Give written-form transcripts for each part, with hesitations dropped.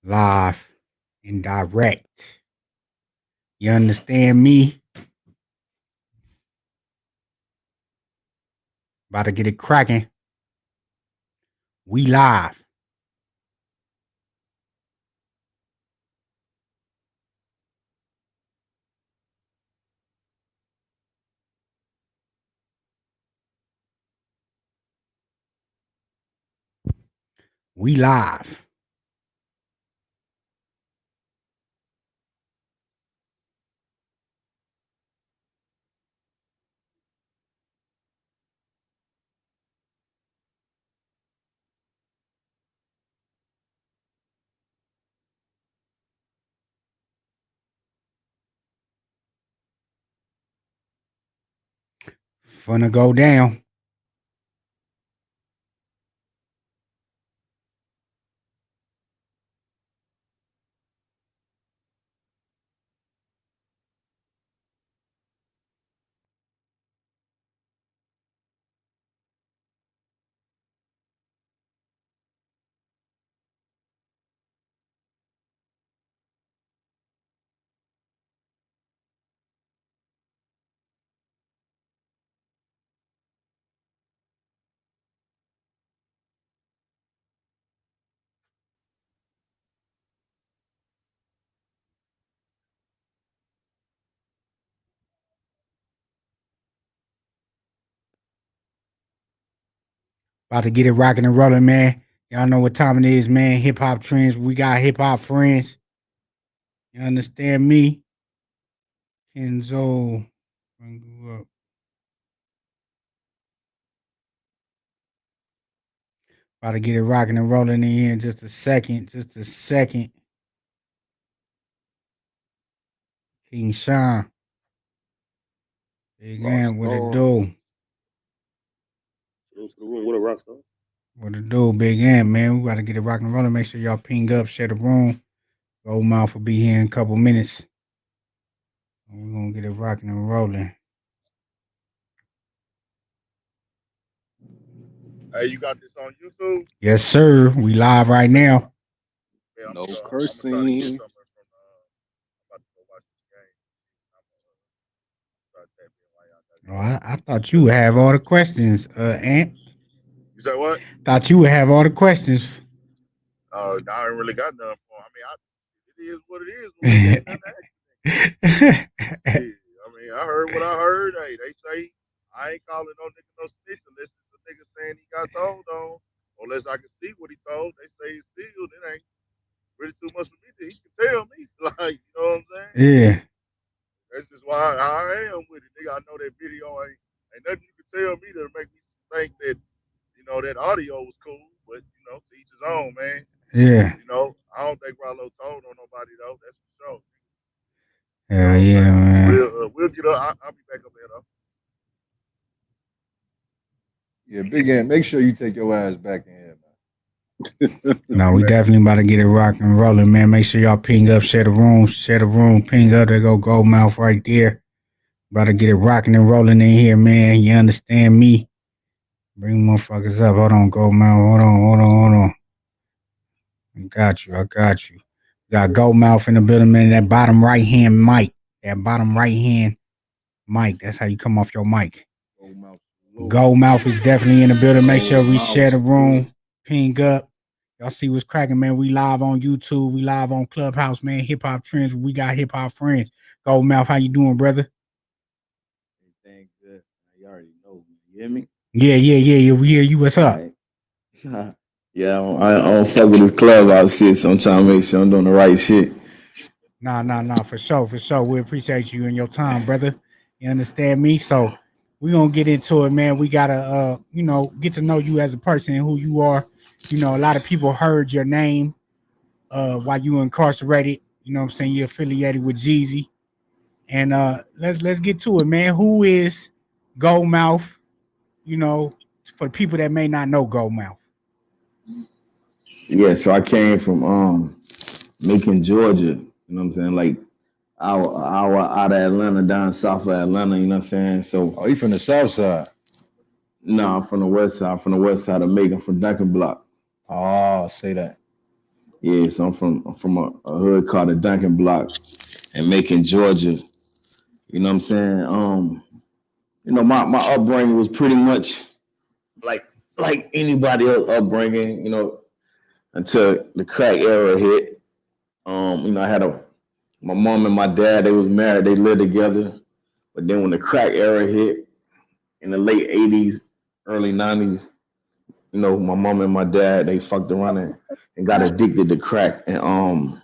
live and direct. You understand me? About to get it cracking. We live. We live. Finna go down. About to get it rocking and rolling, man. Y'all know what time it is, man. Hip hop trends. We got hip hop friends. You understand me? Kenzo. About to get it rocking and rolling in here in just a second. Just a second. King Sean. Big man, what it do? What a rock star. What it do, Big Ant, man? We got to get it rocking and rolling. Make sure y'all ping up, share the room. Goldmouf will be here in a couple minutes. We're going to get it rocking and rolling. Hey, you got this on YouTube? Yes, sir. We live right now. Yeah, No I'm cursing. trying to get something from. I'm about to go watch this game. I'm try to tap in while y'all got it Oh, going. I thought you would have all the questions, Ant. You say what? Thought you would have all the questions. I ain't really got nothing for. It is what it is. We ain't got nothing to ask. Shit. I heard what I heard. Hey, they say I ain't calling no nigga no snitch unless it's a nigga saying he got told on. Unless I can see what he told. They say it's sealed. It ain't really too much for me that he can tell me. Like, you know what I'm saying? Yeah. That's just why I am with it, nigga. I know that video ain't nothing you can tell me to make me think that, that audio was cool. But, to each his own, man. Yeah. I don't think Ralo told on nobody though. That's for sure. You Hell know what I'm yeah, saying? man. We'll get up. I'll be back up there though. Yeah, Big Ant, make sure you take your ass back in here, man. I'll No, be we back. definitely about to get it rocking and rolling, man. Make sure y'all ping up, share the room, ping up. There go Goldmouf right there. About to get it rocking and rolling in here, man. You understand me? Bring motherfuckers up. Hold on, Goldmouf. Hold on. I got you. Got Goldmouf in the building, man. That bottom right hand mic. That bottom right hand mic. That's how you come off your mic. Goldmouf is definitely in the building. Make sure we share the room. Ping up. Y'all see what's cracking, man. We live on YouTube. We live on Clubhouse, man. Hip hop trends. We got hip hop friends. Goldmouf, how you doing, brother? Everything good. You already know. You hear me? Yeah. We hear you. What's up? Right. Yeah, I don't fuck with this clubhouse shit, so I'm trying to make sure I'm doing the right shit. Nah. For sure. We appreciate you and your time, brother. You understand me? So we gonna get into it, man. We gotta get to know you as a person and who you are. A lot of people heard your name while you were incarcerated. You know what I'm saying? You're affiliated with Jeezy. And let's get to it, man. Who is Goldmouf? For the people that may not know Goldmouf. Yeah, so I came from Macon, Georgia. You know what I'm saying? Like hour out of Atlanta, down south of Atlanta. You know what I'm saying? So, Oh, you from the South Side? no, I'm from the West Side. From the West Side of Macon, from Duncan Block. Oh, say that. Yeah, so I'm from a hood called the Duncan Block in Macon, Georgia. You know what I'm saying? My upbringing was pretty much like like anybody else upbringing, until the crack era hit. I had my mom and my dad, they was married, they lived together. But then when the crack era hit in the late 80s, early 90s, my mom and my dad, they fucked around and got addicted to crack. And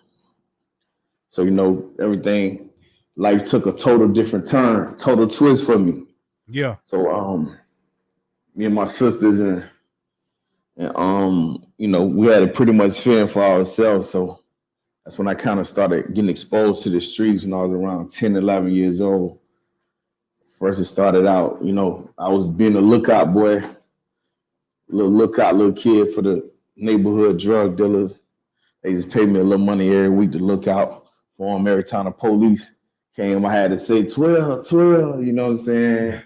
so everything, life took a total different turn, total twist for me. Yeah. So me and my sisters and we had to pretty much fend for ourselves. So that's when I kind of started getting exposed to the streets when I was around 10, 11 years old. First it started out, I was being a lookout boy, little kid for the neighborhood drug dealers. They just paid me a little money every week to look out for them. Every time the police came, I had to say 12, 12, you know what I'm saying?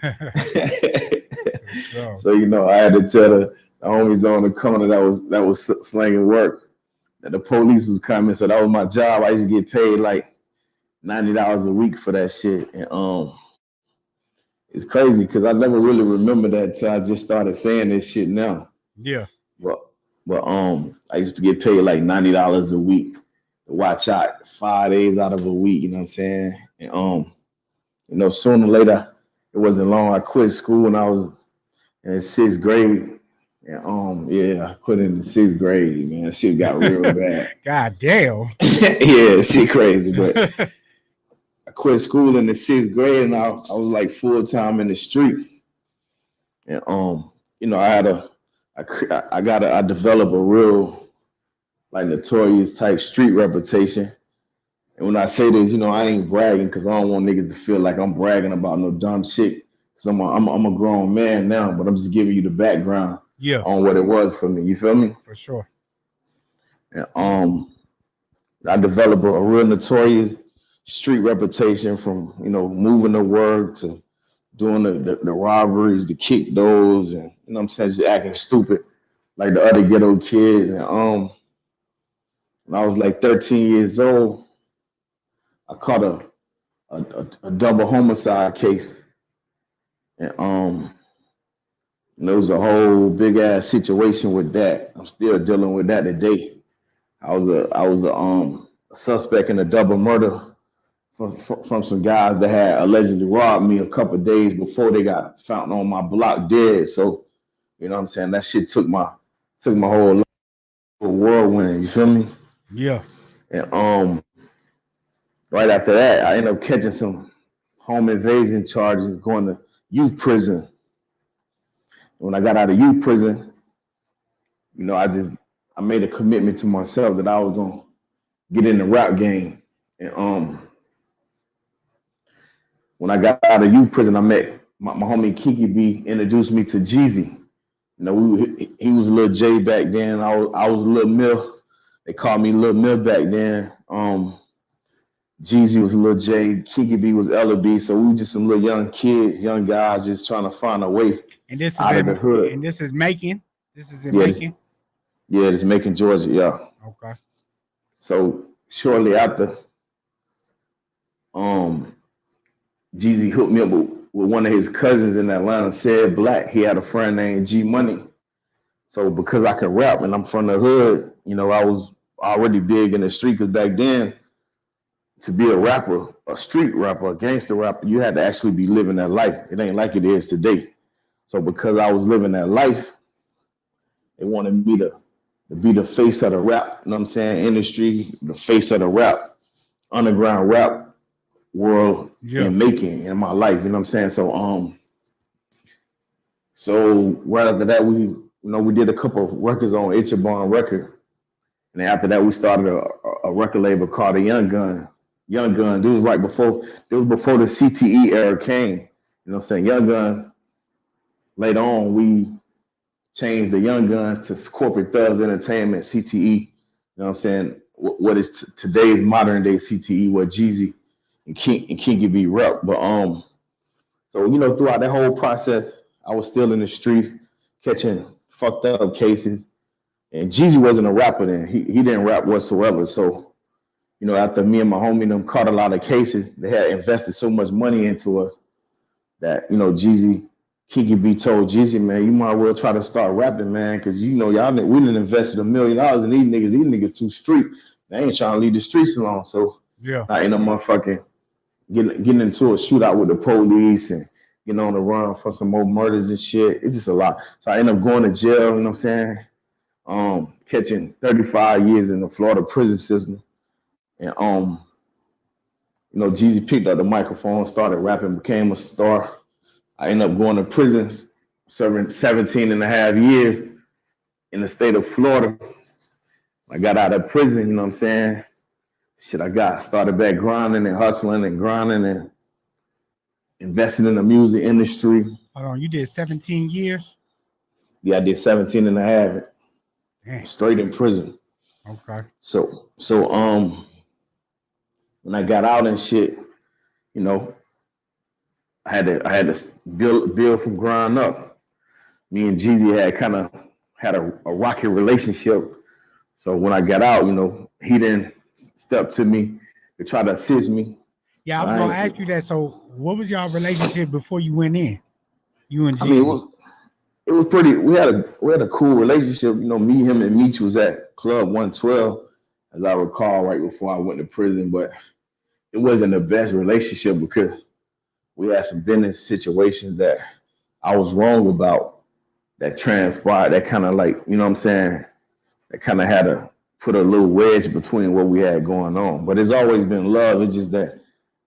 Sure. So, I had to tell the homies on the corner that was slanging work that the police was coming. So that was my job. I used to get paid like $90 a week for that shit. And it's crazy because I never really remember that till I just started saying this shit now. Yeah. But I used to get paid like $90 a week to watch out 5 days out of a week, you know what I'm saying? And sooner or later, it wasn't long. I quit school when I was in the 6th grade. And I quit in the 6th grade, man. That shit got real bad. God damn. Yeah, shit crazy. But I quit school in the 6th grade and I was like full time in the street. And I developed a real like notorious type street reputation. And when I say this, I ain't bragging because I don't want niggas to feel like I'm bragging about no dumb shit. Because I'm a grown man now, but I'm just giving you the background on what it was for me. You feel me? For sure. And I developed a real notorious street reputation from moving to work to doing the robberies, the kick those, and I'm saying, just acting stupid like the other ghetto kids. And when I was like 13 years old, I caught a double homicide case, and there was a whole big ass situation with that. I'm still dealing with that today. I was a suspect in a double murder from some guys that had allegedly robbed me a couple of days before they got found on my block dead. So, you know what I'm saying? That shit took my whole life to a whirlwind, you feel me? Yeah. And right after that, I ended up catching some home invasion charges, going to youth prison. When I got out of youth prison, I made a commitment to myself that I was gonna get in the rap game. And when I got out of youth prison, I met my homie Kiki B introduced me to Jeezy. He was a little J back then. I was a little Mill. They called me Little Mill back then. Jeezy was a little J. Kiki B was Ella B. So we were just some little young kids, young guys, just trying to find a way out of the hood. And this is Macon. This is in Yeah, Macon. It's Macon, Georgia. Yeah. Okay. So shortly after, Jeezy hooked me up with one of his cousins in Atlanta, said Black. He had a friend named G Money. So because I could rap and I'm from the hood, I was already big in the street because back then, to be a rapper, a street rapper, a gangster rapper, you had to actually be living that life. It ain't like it is today. So because I was living that life, they wanted me to be the face of the rap, you know what I'm saying, industry, the face of the rap, underground rap world in Macon in my life, you know what I'm saying? So right after that, we did a couple of records on Ichabod record. And then after that, we started a record label called the Young Gun. Young Gun, this was before the CTE era came. You know what I'm saying? Young Guns, later on, we changed the Young Guns to Corporate Thugs Entertainment, CTE. You know what I'm saying? What is today's modern day CTE, what Jeezy and Kinky B rep. But so throughout that whole process, I was still in the streets catching fucked up cases. And Jeezy wasn't a rapper then. He didn't rap whatsoever. So, you know, after me and my homie them caught a lot of cases, they had invested so much money into us that, you know, Kiki B told Jeezy, man, you might well try to start rapping, man, because you know we done invested $1 million in these niggas. These niggas too street. They ain't trying to leave the streets alone. So yeah, I end up motherfucking getting into a shootout with the police and getting on the run for some more murders and shit. It's just a lot. So I end up going to jail, you know what I'm saying? Catching 35 years in the Florida prison system. And you know, Jeezy picked up the microphone, started rapping, became a star. I ended up going to prison, serving 17 and a half years in the state of Florida. I got out of prison, you know what I'm saying? Started back grinding and hustling and grinding and investing in the music industry. Hold on, you did 17 years? Yeah, I did 17 and a half. Damn. Straight in prison. Okay. So when I got out and shit, you know, I had to build from ground up. Me and Jeezy had a rocky relationship. So when I got out, you know, he didn't step to me to try to assist me. Yeah, I was gonna ask you that. So what was y'all relationship before you went in? You and Jeezy? I mean, it was pretty. We had a cool relationship. You know, me, him, and Meech was at Club 112, as I recall, right before I went to prison. But it wasn't the best relationship because we had some business situations that I was wrong about that transpired. That kind of like, you know what I'm saying? That kind of had to put a little wedge between what we had going on. But it's always been love. It's just that,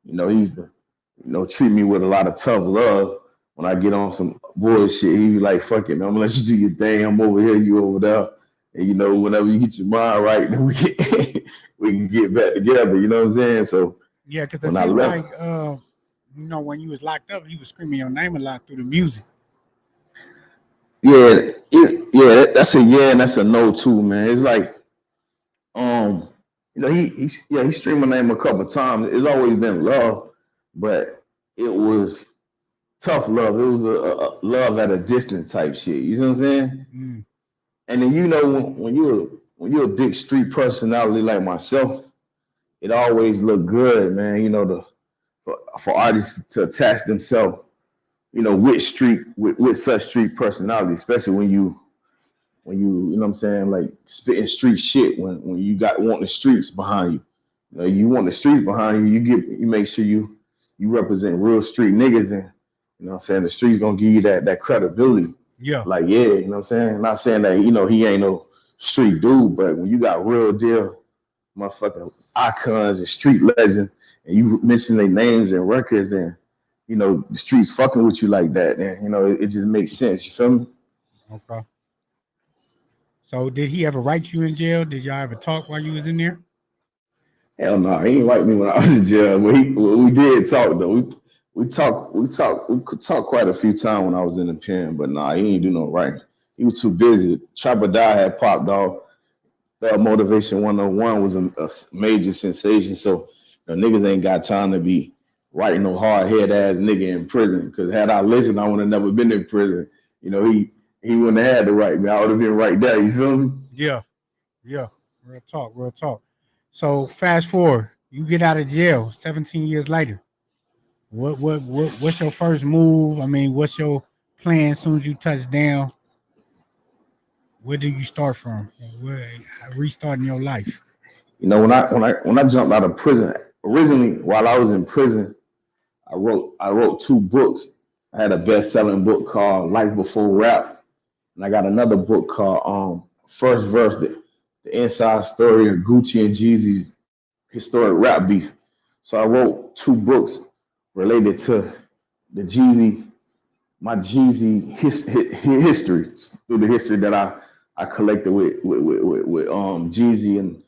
you know, treat me with a lot of tough love. When I get on some bullshit, he be like, fuck it, man, I'm gonna let you do your thing. I'm over here, you over there. And you know, whenever you get your mind right, then we can get back together, you know what I'm saying? So yeah, because it seemed like you know, when you was locked up, you was screaming your name a lot through the music. Yeah, that's a yeah and that's a no too, man. It's like, you know, he streamed my name a couple times. It's always been love, but it was tough love. It was a love at a distance type shit. You know what I'm saying? Mm. And then, you know, when you're a big street personality like myself, it always look good, man. You know, for artists to attach themselves, you know, with such street personality, especially when you know what I'm saying, like spitting street shit when you want the streets behind you. You know, you want the streets behind you, you make sure you represent real street niggas, and you know what I'm saying, the streets gonna give you that credibility. Yeah. Like, yeah, you know what I'm saying? Not saying that, you know, he ain't no street dude, but when you got real deal motherfucking icons and street legends and you mention their names and records and you know the streets fucking with you like that, and you know it just makes sense. You feel me? Okay. So did he ever write you in jail? Did y'all ever talk while you was in there? Hell no, he ain't write me when I was in jail. But we did talk though. We talked quite a few times when I was in the pen, but nah, he ain't do no writing. He was too busy. Trapper Die had popped off. That Motivation 101 was a major sensation. So the niggas ain't got time to be writing no hard head ass nigga in prison. Because had I listened, I would have never been in prison. You know, he wouldn't have had to write me. I would have been right there. You feel me? Yeah. Real talk. So fast forward, you get out of jail 17 years later. What's your first move? I mean, what's your plan as soon as you touch down? Where do you start from? Where restarting your life? You know, when I jumped out of prison, originally while I was in prison, I wrote 2 books. I had a best-selling book called Life Before Rap, and I got another book called First Verse, the inside story of Gucci and Jeezy's historic rap beef. So I wrote 2 books related to my Jeezy history, through the history that I collected with Jeezy, and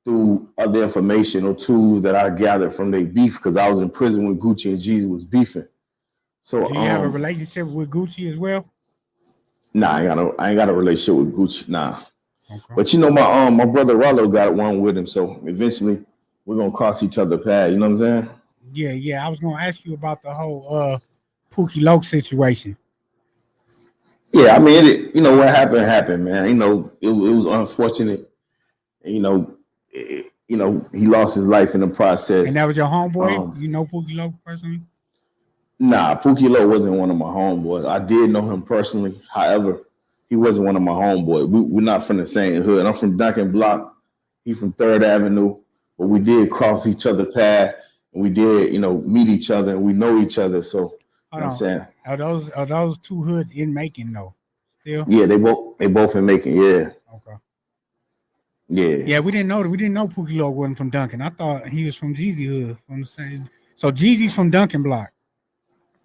through other information or tools that I gathered from their beef, because I was in prison when Gucci and Jeezy was beefing. So do you have a relationship with Gucci as well? Nah, I ain't got a relationship with Gucci. Nah. Okay. But you know, my brother Ralo got one with him, so eventually we're gonna cross each other path. You know what I'm saying? Yeah. I was gonna ask you about the whole Pookie Loke situation. Yeah, I mean, what happened, man. It was unfortunate. And, he lost his life in the And process. that was your homeboy? Um, You know Pookie Loc personally? Nah, Pookie Low wasn't one of my homeboys. I did know him personally. However, he wasn't one of my homeboys. We're not from the same hood. I'm from Duncan Block. He's from Third Avenue. But we did cross each other's path, and we did, meet each other, and we know each other. So, Hold what I'm on. saying? Are those two hoods in Macon though? Still? Yeah, they both in Macon. Yeah, Okay. yeah, Yeah, we didn't know Pookie Loc wasn't from Duncan. I thought he was from Jeezy hood from the same. So Jeezy's from Duncan Block.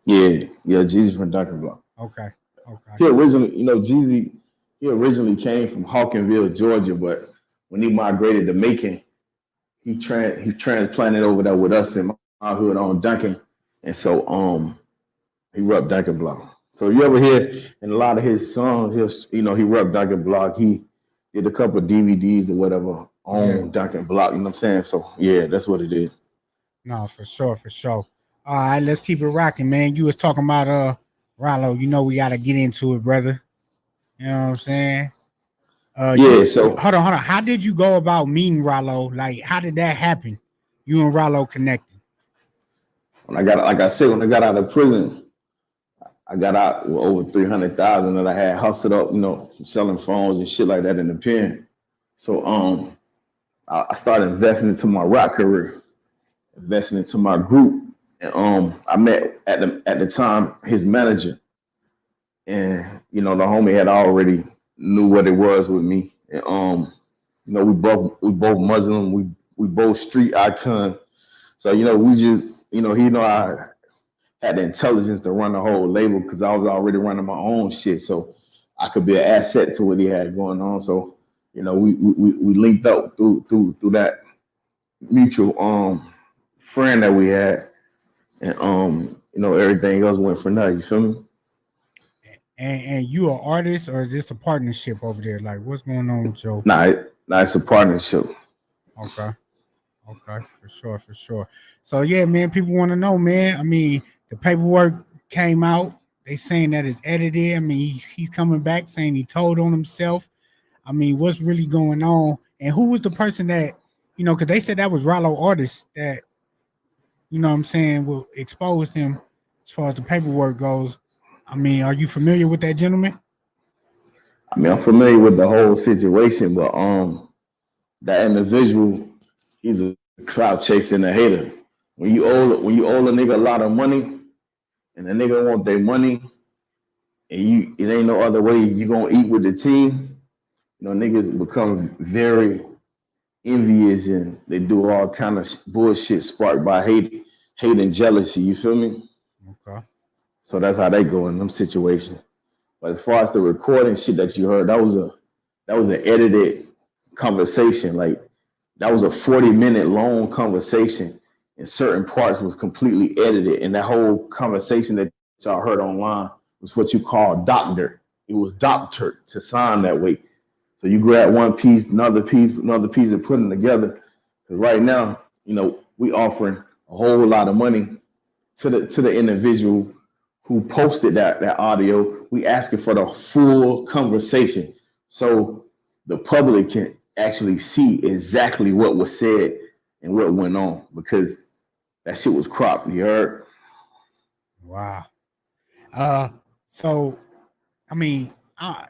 yeah. Jeezy from Duncan Block. Okay. Okay. He originally, Jeezy, he originally came from Hawkinville, Georgia, but when he migrated to Macon, he transplanted over there with us in my hood on Duncan, and so he rubbed Duncan Block. So you ever hear in a lot of his songs, he rubbed Duncan Block. He did a couple of DVDs or whatever Yeah. on Duncan Block. You know what I'm saying? So yeah, that's what it is. No, for sure, for sure. All right, let's keep it rocking, man. You was talking about Ralo. You know we gotta get into it, brother. You know what I'm saying? Yeah. You So hold on. How did you go about meeting Ralo? Like, how did that happen? You and Ralo connected. like I said, when I got out of prison, I got out with over 300,000 that I had hustled up, from selling phones and shit like that in the pen. So I started investing into my rap career, investing into my group. And I met at the time his manager, and the homie had already knew what it was with me. And we both Muslim, we both street icon. So we just I had the intelligence to run the whole label because I was already running my own shit, so I could be an asset to what he had going on. So we linked up through that mutual friend that we had, and everything else went from there. You feel me? And you an artist or just a partnership over there? Like, what's going on with Joe? Nah, it's a partnership. Okay. Okay, for sure, for sure. So yeah, man, people want to know, man. I mean, the paperwork came out. They saying that it's edited. I mean, he's coming back saying he told on himself. I mean, what's really going on? And who was the person that, because they said that was Ralo artist that, what I'm saying, will expose him as far as the paperwork goes. I mean, are you familiar with that gentleman? I mean, I'm familiar with the whole situation, but that individual, he's a clout chasing a hater. When you owe a nigga a lot of money, and the nigga want their money, and it ain't no other way you gonna eat with the team. Niggas become very envious and they do all kind of bullshit sparked by hate and jealousy. You feel me? Okay. So that's how they go in them situations. But as far as the recording shit that you heard, that was an edited conversation. Like that was a 40-minute long conversation, and certain parts was completely edited. And that whole conversation that y'all heard online was what you call doctored. It was doctored to sound that way. So you grab one piece, another piece, and put them together. Because right now, we offering a whole lot of money to the individual who posted that audio. We asking for the full conversation, so the public can actually see exactly what was said and what went on, because that shit was cropped. You heard? Wow. Uh, so I mean, I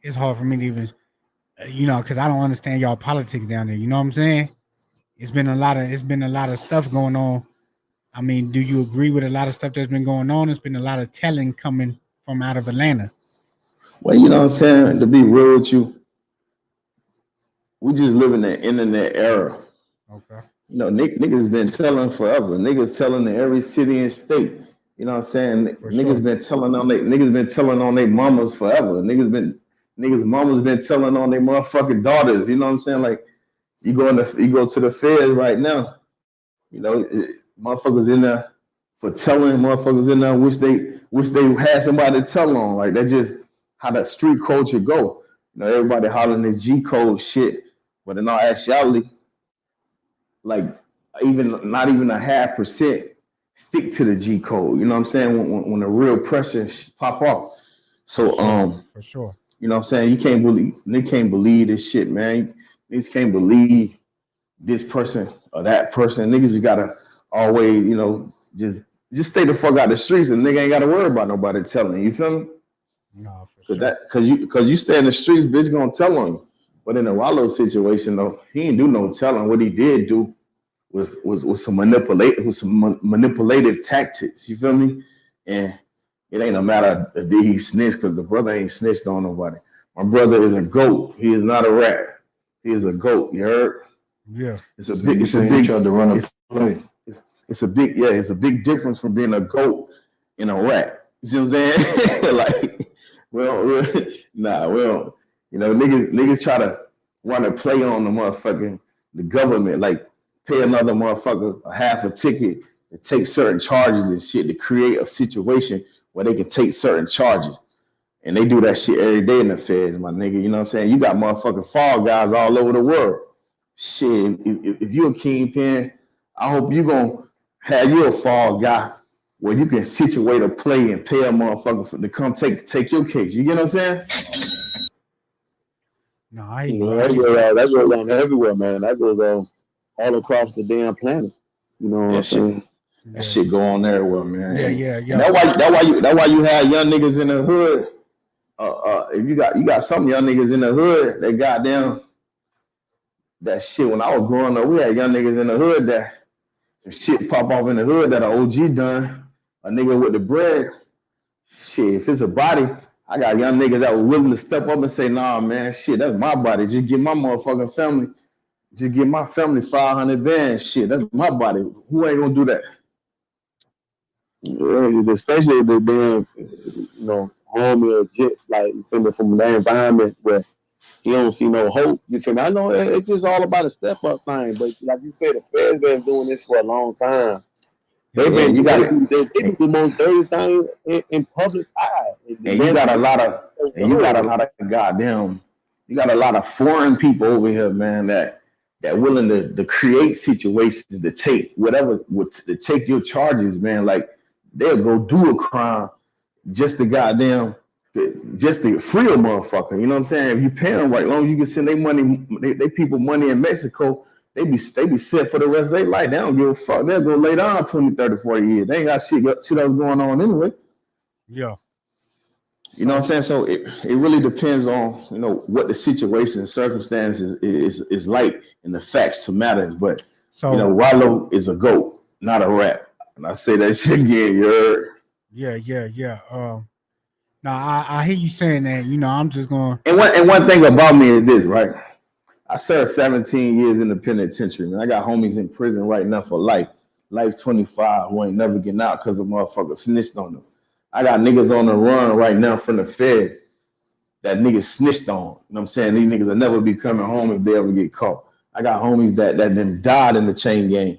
it's hard for me to even, because I don't understand y'all politics down there. You know what I'm saying? It's been a lot of stuff going on. I mean, do you agree with a lot of stuff that's been going on? It's been a lot of telling coming from out of Atlanta. Well, you know what I'm saying? To be real with you, we just live in the internet era. Okay. Niggas been telling forever. Niggas telling in every city and state. You know what I'm saying? For sure. Niggas been telling on their mamas forever. Niggas mamas been telling on their motherfucking daughters. You know what I'm saying? Like you go to the feds right now. Motherfuckers in there for telling. Motherfuckers in there wish they had somebody to tell on. Like that's just how that street culture go. Everybody hollering this G code shit, but in all actuality, like even not even a half percent stick to the G code. You know what I'm saying? When the real pressure pop off. So for sure. you know what I'm saying? They can't believe this shit, man. Niggas can't believe this person or that person. Niggas just gotta always, you know, just stay the fuck out the streets and nigga ain't gotta worry about nobody telling you. You feel me? No, for Cause sure. cause you stay in the streets, bitch gonna tell on you. But in the Ralo situation though, he didn't do no telling. What he did do was some manipulative tactics. You feel me? And it ain't a matter of did he snitch, because the brother ain't snitched on nobody. My brother is a goat. He is not a rat. He is a goat. You heard? Yeah. It's a So big. you It's a saying he big. tried to run a play? It's a big. Yeah, it's a big difference from being a goat and a rat. You see what I'm saying? Like, well, you know, niggas try to run a play on the government, like pay another motherfucker a half a ticket to take certain charges and shit to create a situation where they can take certain charges. And they do that shit every day in the feds, my nigga. You know what I'm saying? You got motherfucking fall guys all over the world. Shit, if you're a kingpin, I hope you gonna have you a fall guy where you can situate a play and pay a motherfucker to come take your case. You get what I'm saying? No, I hear You you. know, I hear you. that goes on everywhere, man. That goes on all across the damn planet. You know what I'm saying? That Yeah. shit go on everywhere, man. Yeah. And that why you have young niggas in the hood. If you got some young niggas in the hood, they goddamn that shit. When I was growing up, we had young niggas in the hood that some shit pop off in the hood that an OG done. A nigga with the bread. Shit, if it's a body, I got young niggas that were willing to step up and say, nah, man, shit, that's my body. Just give my motherfucking family, just give my family 500 bands. Shit, that's my body. Who ain't gonna do that? Yeah, especially the damn, you know, homie or jet, like you feel me, from that environment where you don't see no hope. You feel me? I know it's just all about a step up thing, but like you said, the feds been doing this for a long time. They've Yeah, been you got they do the most dirty thing in public eye. and you got a lot of goddamn, you got a lot of foreign people over here, man, that willing to create situations to take whatever to take your charges, man. Like they'll go do a crime just to goddamn just to free a motherfucker. You know what I'm saying? If you pay them right, as long as you can send their money, they people money in Mexico, they be set for the rest of their life. They don't give a fuck. They'll go lay down 20, 30, 40 years. They ain't got shit else going on anyway. Yeah. You know what I'm saying? So it really depends on, you know, what the situation and circumstances is like and the facts to matters. But So you know, Ralo is a goat, not a rat. And I say that shit again, you heard? yeah. Now I hear you saying that. You know, I'm just going. And one thing about me is this, right? I served 17 years in the penitentiary, man. I got homies in prison right now for life. Life 25 who ain't never getting out because a motherfucker snitched on them. I got niggas on the run right now from the feds that niggas snitched on. You know what I'm saying? These niggas will never be coming home if they ever get caught. I got homies that then died in the chain gang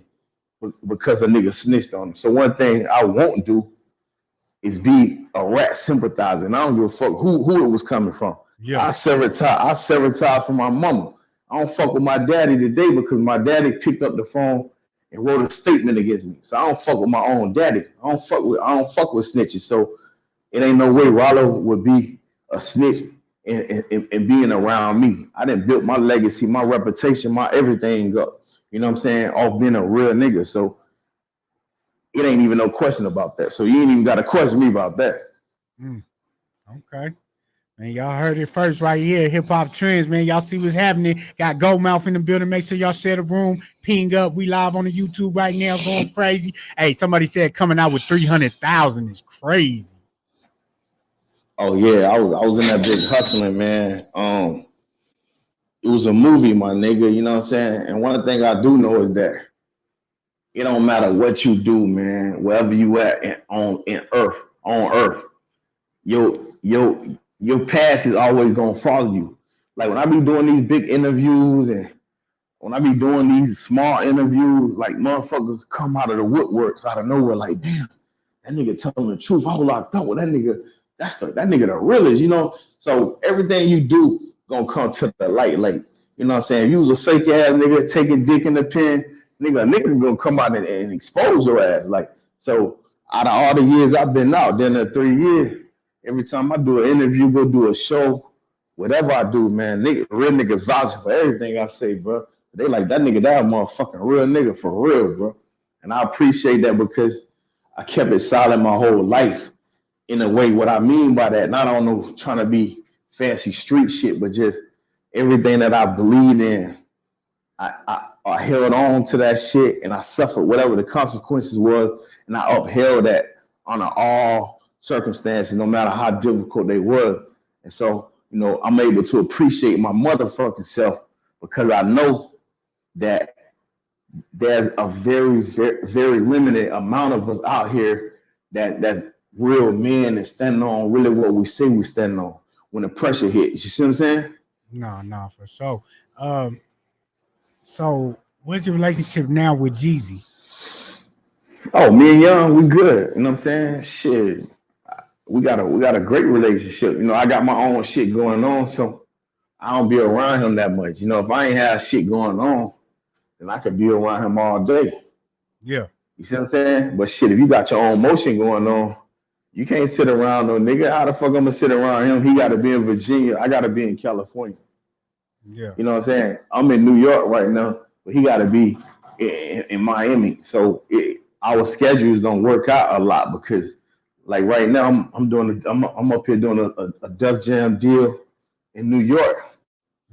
because a nigga snitched on them. So one thing I won't do is be a rat sympathizer. And I don't give a fuck who it was coming from. Yeah. I sever tie from my mama. I don't fuck with my daddy today because my daddy picked up the phone and wrote a statement against me. So I don't fuck with my own daddy. I don't fuck with snitches. So it ain't no way Ralo would be a snitch and being around me. I didn't build my legacy, my reputation, my everything up. You know what I'm saying? Off being a real nigga. So it ain't even no question about that. So you ain't even got to question me about that. Okay. Man, y'all heard it first right here. Hip Hop Trends, man. Y'all see what's happening. Got Goldmouf in the building. Make sure y'all share the room. Ping up. We live on the YouTube right now, going crazy. Hey, somebody said coming out with 300,000 is crazy. Oh yeah, I was in that bitch hustling, man. It was a movie, my nigga. You know what I'm saying? And one thing I do know is that it don't matter what you do, man. Wherever you at on Earth, your past is always gonna follow you. Like when I be doing these big interviews and when I be doing these small interviews, like motherfuckers come out of the woodworks out of nowhere, like damn, that nigga telling the truth. I was locked up with that nigga. That nigga the realest, you know. So everything you do gonna come to the light, like you know what I'm saying. If you was a fake ass nigga taking dick in the pen, nigga gonna come out and expose your ass, like. So out of all the years I've been out, then the 3 years, every time I do an interview, go do a show, whatever I do, man, real niggas vouching for everything I say, bro. They like that nigga, that motherfucking real nigga for real, bro. And I appreciate that because I kept it silent my whole life. In a way, what I mean by that, not on no trying to be fancy street shit, but just everything that I believed in, I held on to that shit and I suffered whatever the consequences was, and I upheld that under all circumstances, no matter how difficult they were. And so, you know, I'm able to appreciate my motherfucking self because I know that there's a very, very, very limited amount of us out here that's real men and standing on really what we say we standing on when the pressure hits. You see what I'm saying? No, for sure. So what's your relationship now with Jeezy? Oh, me and Young, we good. You know what I'm saying? Shit. We got a great relationship. You know, I got my own shit going on, so I don't be around him that much. You know, if I ain't have shit going on, then I could be around him all day. Yeah. You see what I'm saying? But shit, if you got your own motion going on, you can't sit around no nigga. How the fuck I'm gonna sit around him? He gotta be in Virginia. I gotta be in California. Yeah. You know what I'm saying? I'm in New York right now, but he gotta be in Miami. So our schedules don't work out a lot because, like right now, I'm up here doing a Def Jam deal in New York.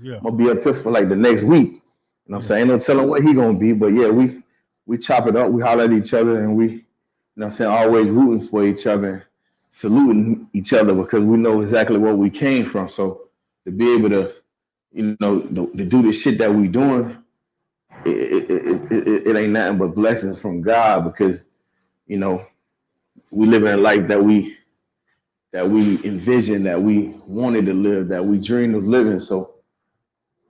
Yeah. I'm gonna be up here for like the next week. You know what I'm saying? Ain't no telling what he gonna be, but yeah, we chop it up, we holler at each other, and we, you know what I'm saying, always rooting for each other, saluting each other because we know exactly where we came from. So to be able to, you know, to do the shit that we doing, it ain't nothing but blessings from God because, you know, we live in a life that we envisioned, that we wanted to live, that we dreamed of living. So,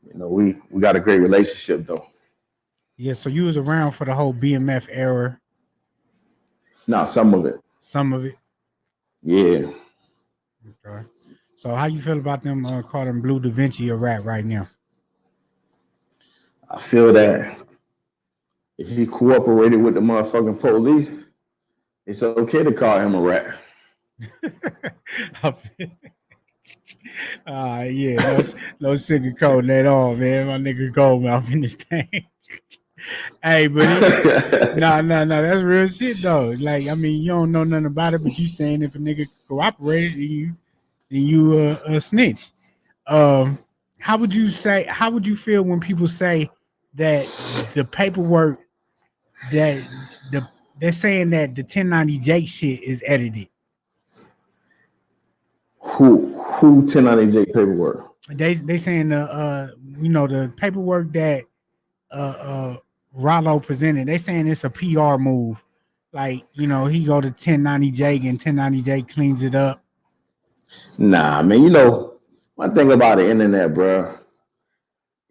you know, we got a great relationship though. Yeah. So you was around for the whole BMF era, Now some of it. some of it. Yeah. Okay. So how you feel about them calling Blue Da Vinci a rat right now? I feel that if he cooperated with the motherfucking police, it's okay to call him a rat. Yeah, no sugarcoating at all, man. My nigga Goldmouf in this thing. Hey, but no, that's real shit though. Like, I mean, you don't know nothing about it, but you saying if a nigga cooperated, then you a snitch. How would you feel when people say that the paperwork that they're saying that the 1090J shit is edited? Who 1090J paperwork? They saying the paperwork that Ralo presented, they saying it's a PR move. Like, he go to 1090J and 1090J cleans it up. Nah, man, you know, one thing about the internet, bro,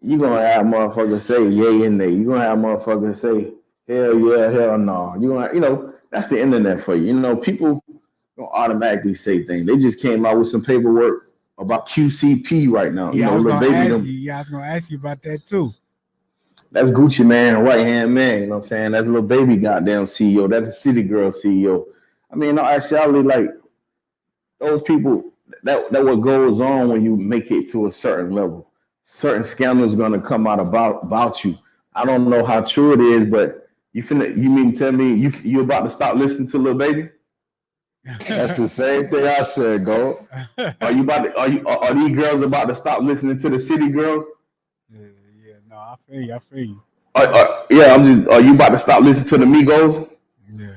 you gonna have motherfuckers say yay in there. You gonna have motherfuckers say hell yeah, hell no. You know, that's the internet for you. You know, people don't automatically say things. They just came out with some paperwork about QCP right now. Yeah, you know, I was little gonna baby ask them. you. Yeah, I was gonna ask you about that too. That's Gucci Man, right hand man. You know what I'm saying? That's little baby goddamn CEO. That's the City Girl CEO. I mean, no, actually, like those people, that what goes on when you make it to a certain level. Certain scandals gonna come out about you. I don't know how true it is, but you mean to tell me you about to stop listening to Lil Baby? That's the same thing I said, Go. Are these girls about to stop listening to the City Girls? Yeah, no, I feel you. Are you about to stop listening to the Migos? Yeah,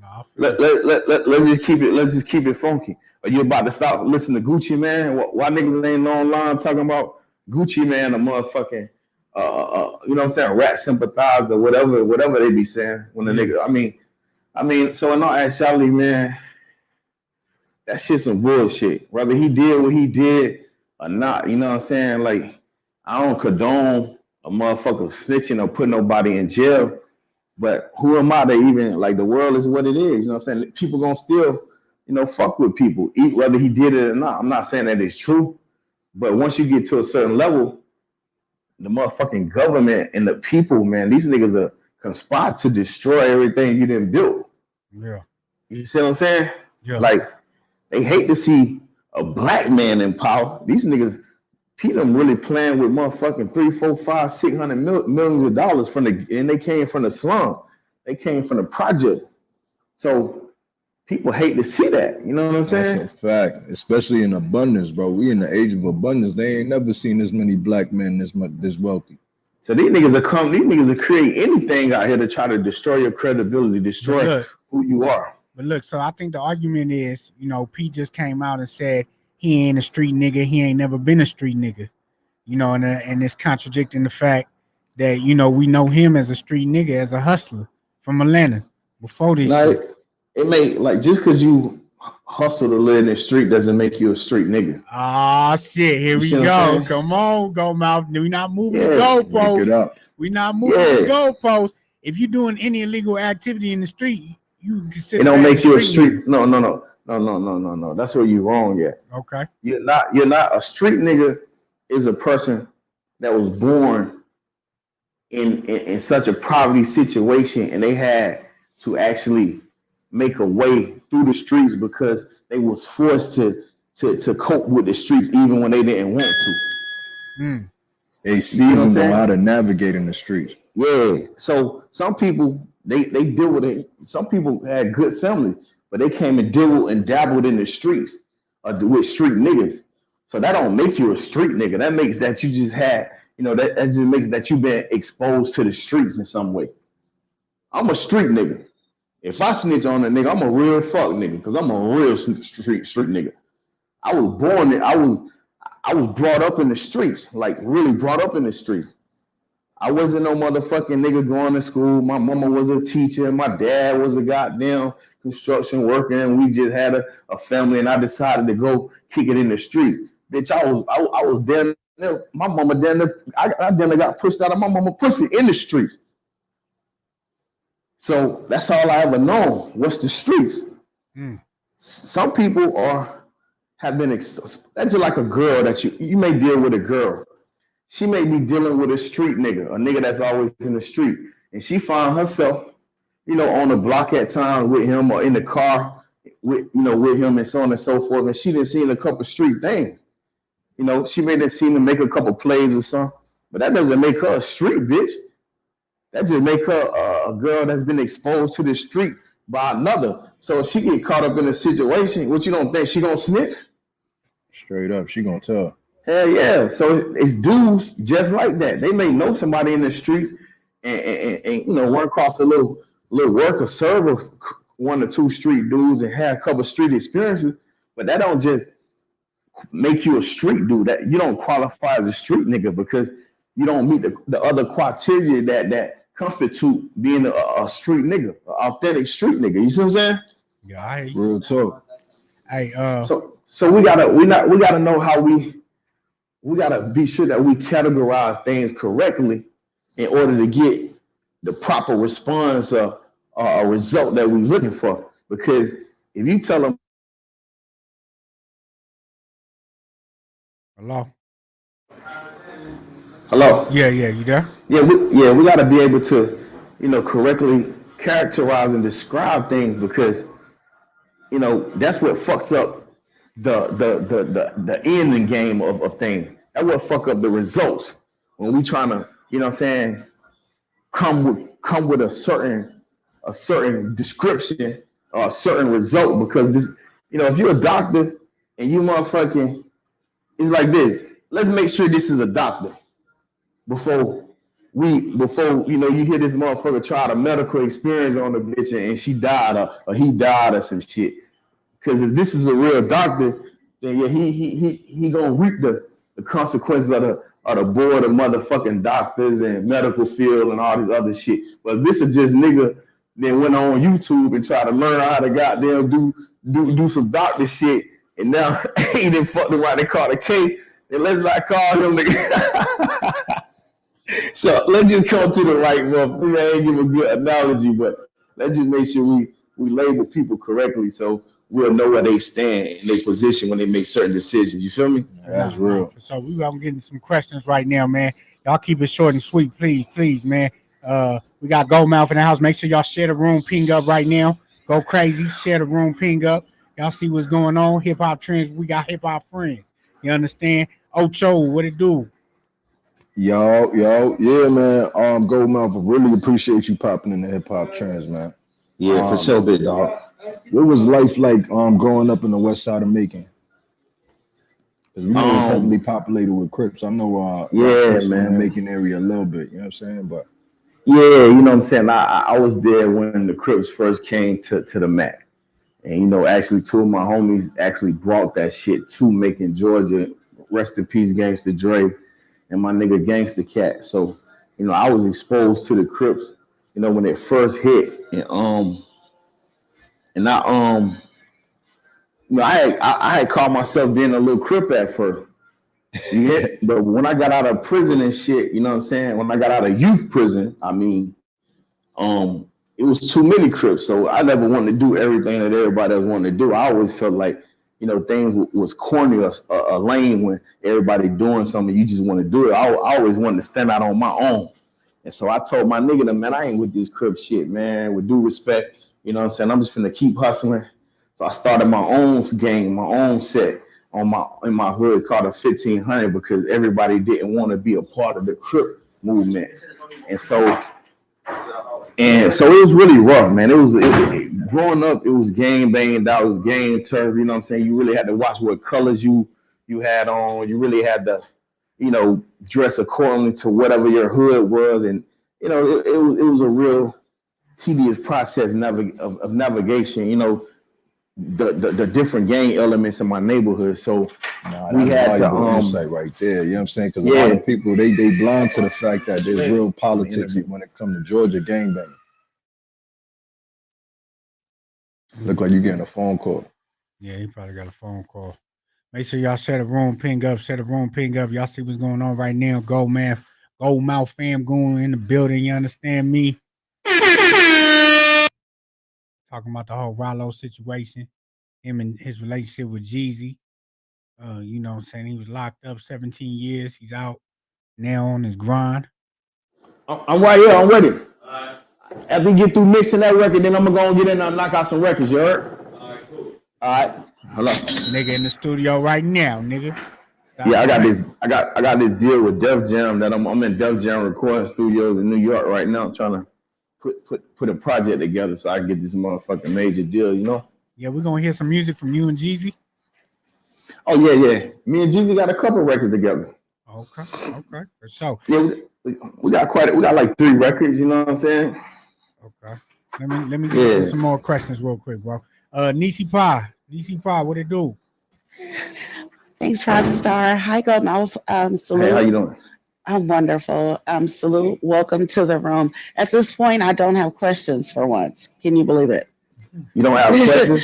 no, I feel you. Let's just keep it funky. Are you about to stop listening to Gucci Man? Why niggas ain't online talking about Gucci Man, a motherfucking you know what I'm saying, rat sympathizer, whatever they be saying when the nigga. I mean, so in all actuality, man, that shit's some bullshit. Whether he did what he did or not, you know what I'm saying? Like, I don't condone a motherfucker snitching or put nobody in jail. But who am I to even, like, the world is what it is. You know what I'm saying? People gonna still, fuck with people, whether he did it or not. I'm not saying that it's true. But once you get to a certain level, the motherfucking government and the people, man, these niggas are conspired to destroy everything you didn't build. Yeah. You see what I'm saying? Yeah. Like they hate to see a black man in power. These niggas, Pete, them really playing with motherfucking 3, 4, 5, 600 millions of dollars and they came from the slum. They came from the project. So people hate to see that. You know what I'm saying? That's a fact, especially in abundance, bro. We in the age of abundance. They ain't never seen this many black men this wealthy. So these niggas will create anything out here to try to destroy your credibility, destroy who you are. But look, so I think the argument is, you know, Pete just came out and said he ain't a street nigga. He ain't never been a street nigga. You know, and it's contradicting the fact that, you know, we know him as a street nigga, as a hustler from Atlanta before this like, shit. It may, like, just because you hustle to live in the street doesn't make you a street nigga. Ah, shit. Here we go. Come on, Goldmouf. We're not moving the goalposts. We're not moving the goalposts. If you're doing any illegal activity in the street, you consider it don't make you a street. No. That's where you're wrong at. Okay. You're not a street nigga. Is a person that was born in such a poverty situation, and they had to actually make a way through the streets because they was forced to cope with the streets even when they didn't want to. They seasoned on how to navigate in the streets. Yeah. So some people they deal with it. Some people had good families, but they came and dabbled in the streets with street niggas. So that don't make you a street nigga. That makes that you just had, you know, that just makes that you've been exposed to the streets in some way. I'm a street nigga. If I snitch on a nigga, I'm a real fuck nigga because I'm a real street nigga. I was brought up in the streets, like really brought up in the streets. I wasn't no motherfucking nigga going to school. My mama was a teacher. My dad was a goddamn construction worker, and we just had a family. And I decided to go kick it in the street. Bitch, I was down there. My mama down there. I down there got pushed out of my mama pussy in the streets. So that's all I ever known. What's the streets? Some people have been. That's just like a girl that you may deal with a girl. She may be dealing with a street nigga, a nigga that's always in the street, and she found herself, you know, on the block at times with him or in the car with him and so on and so forth. And she done seen a couple street things. You know, she may have seen him make a couple plays or something, but that doesn't make her a street bitch. That just make her a girl that's been exposed to the street by another. So if she get caught up in a situation, what you don't think she gonna snitch? Straight up, she gonna tell. Hell yeah. So it's dudes just like that. They may know somebody in the streets and you know, run across a little worker, server, 1 or 2 street dudes and have a couple street experiences, but that don't just make you a street dude. That you don't qualify as a street nigga because you don't meet the other criteria that constitute being a street nigga, an authentic street nigga. You see what I'm saying? Yeah, I hear you. Real talk. Hey, so we gotta know how we gotta be sure that we categorize things correctly in order to get the proper response or a result that we're looking for. Because if you tell them, hello, yeah, you there? Yeah, we got to be able to, you know, correctly characterize and describe things because, you know, that's what fucks up the ending game of things. That what fuck up the results when we trying to, you know what I'm saying, come with a certain description or a certain result because this, you know, if you're a doctor and you motherfucking, it's like this. Let's make sure this is a doctor before you know you hear this motherfucker try the medical experience on the bitch and she died or he died or some shit. Because if this is a real doctor, then yeah, he gonna reap the consequences of the board of motherfucking doctors and medical field and all this other shit. But if this is just nigga that went on YouTube and tried to learn how to goddamn do some doctor shit, and now he didn't fuck the right. They caught a case, and let's not call him nigga. So let's just come to the right motherfucker. I ain't give a good analogy, but let's just make sure we label people correctly so we'll know where they stand in their position when they make certain decisions. You feel me? That's real. So I'm getting some questions right now, man. Y'all keep it short and sweet, please, man. We got Goldmouf in the house. Make sure y'all share the room, ping up right now. Go crazy, share the room, ping up. Y'all see what's going on. Hip hop trends. We got hip hop friends. You understand? Ocho, what it do? Yo, yeah, man. Goldmouf, I really appreciate you popping in the hip hop trends, man. Yeah, for sure, big dog. What was life like growing up in the west side of Macon? Because we know it's heavily populated with Crips. I know Yeah, in the man. Macon area a little bit, you know what I'm saying? But Yeah, you know what I'm saying? I was there when the Crips first came to the Mac. And, you know, actually two of my homies actually brought that shit to Macon, Georgia. Rest in peace, Gangsta Dre and my nigga Gangsta Cat. So, you know, I was exposed to the Crips, you know, when it first hit. And you know, I had called myself being a little Crip at first. Yeah, but when I got out of prison and shit, you know what I'm saying? When I got out of youth prison, I mean, it was too many Crips, so I never wanted to do everything that everybody else wanted to do. I always felt like, you know, things was corny or a lame when everybody doing something, you just want to do it. I always wanted to stand out on my own. And so I told my nigga, man, I ain't with this Crip shit, man. With due respect, you know what I'm saying? I'm just finna keep hustling. So I started my own gang, my own set in my hood called a 1500 because everybody didn't want to be a part of the Crip movement. And so it was really rough, man. It was growing up. It was gang banged out. It was gang turf. You know what I'm saying? You really had to watch what colors you had on. You really had to, you know, dress accordingly to whatever your hood was, and you know, it was a real tedious process of navigation. You know, the different gang elements in my neighborhood. So we had to insight right there. You know what I'm saying? Because a lot of people they blind to the fact that there's real politics when it comes to Georgia gangbanging. Look like you getting a phone call. Yeah, he probably got a phone call. Make sure y'all share the room, ping up, share the room, ping up. Y'all see what's going on right now. Goldmouf, Famgoon in the building. You understand me? Talking about the whole Ralo situation, him and his relationship with Jeezy. You know what I'm saying? He was locked up 17 years. He's out now on his grind. I'm right here. I'm ready. After we get through mixing that record, then I'm gonna go and get in and knock out some records. You heard? All right, cool. All right. Hello. Nigga in the studio right now, nigga. Stop I got this deal with Def Jam that I'm in Def Jam recording studios in New York right now, trying to put a project together so I can get this motherfucking major deal, you know? Yeah, we're gonna hear some music from you and Jeezy. Oh yeah. Me and Jeezy got a couple records together. Okay, for sure. Yeah, we got like 3 records, you know what I'm saying? Okay. Let me get into some more questions real quick, bro. Nisi Pie, what it do? Thanks, Rockstar. Hi, Goldmouf. Salute. Hey, how you doing? I'm wonderful. Salute. Welcome to the room. At this point, I don't have questions for once. Can you believe it? You don't have questions?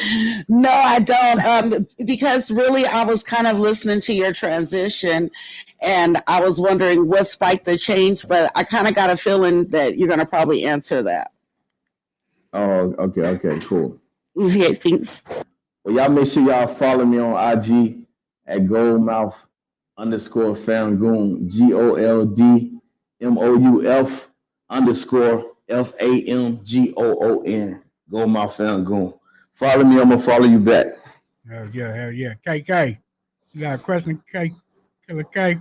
No, I don't. Because really, I was kind of listening to your transition, and I was wondering what spiked the change. But I kind of got a feeling that you're going to probably answer that. Oh, okay, cool. Yeah, thanks. Well, y'all make sure y'all follow me on IG at Goldmouf _Famgoon, GOLDMOUF _FAMGOON, Goldmouf Famgoon. Follow me, I'm gonna follow you back. Hell yeah. KK, you got a question? Killer K?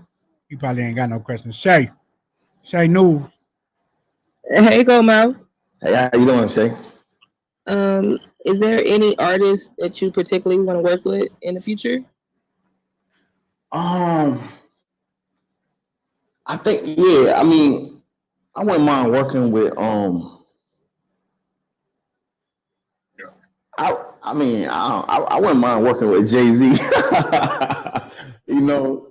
He probably ain't got no questions. Shay News. Hey, Goldmouf. Hey, how you doing, Shay? Is there any artist that you particularly want to work with in the future? I think, yeah. I mean, I wouldn't mind working with I wouldn't mind working with Jay-Z. You know,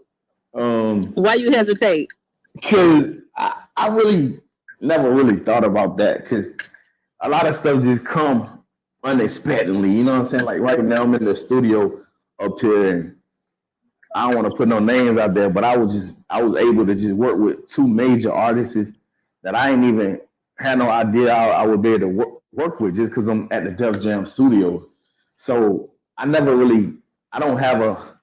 why you hesitate? Because I really never really thought about that, because a lot of stuff just come unexpectedly. You know what I'm saying? Like right now, I'm in the studio up here, and I don't want to put no names out there, but I was able to just work with 2 major artists that I ain't even had no idea I would be able to work with, just because I'm at the Def Jam studio. So I don't have a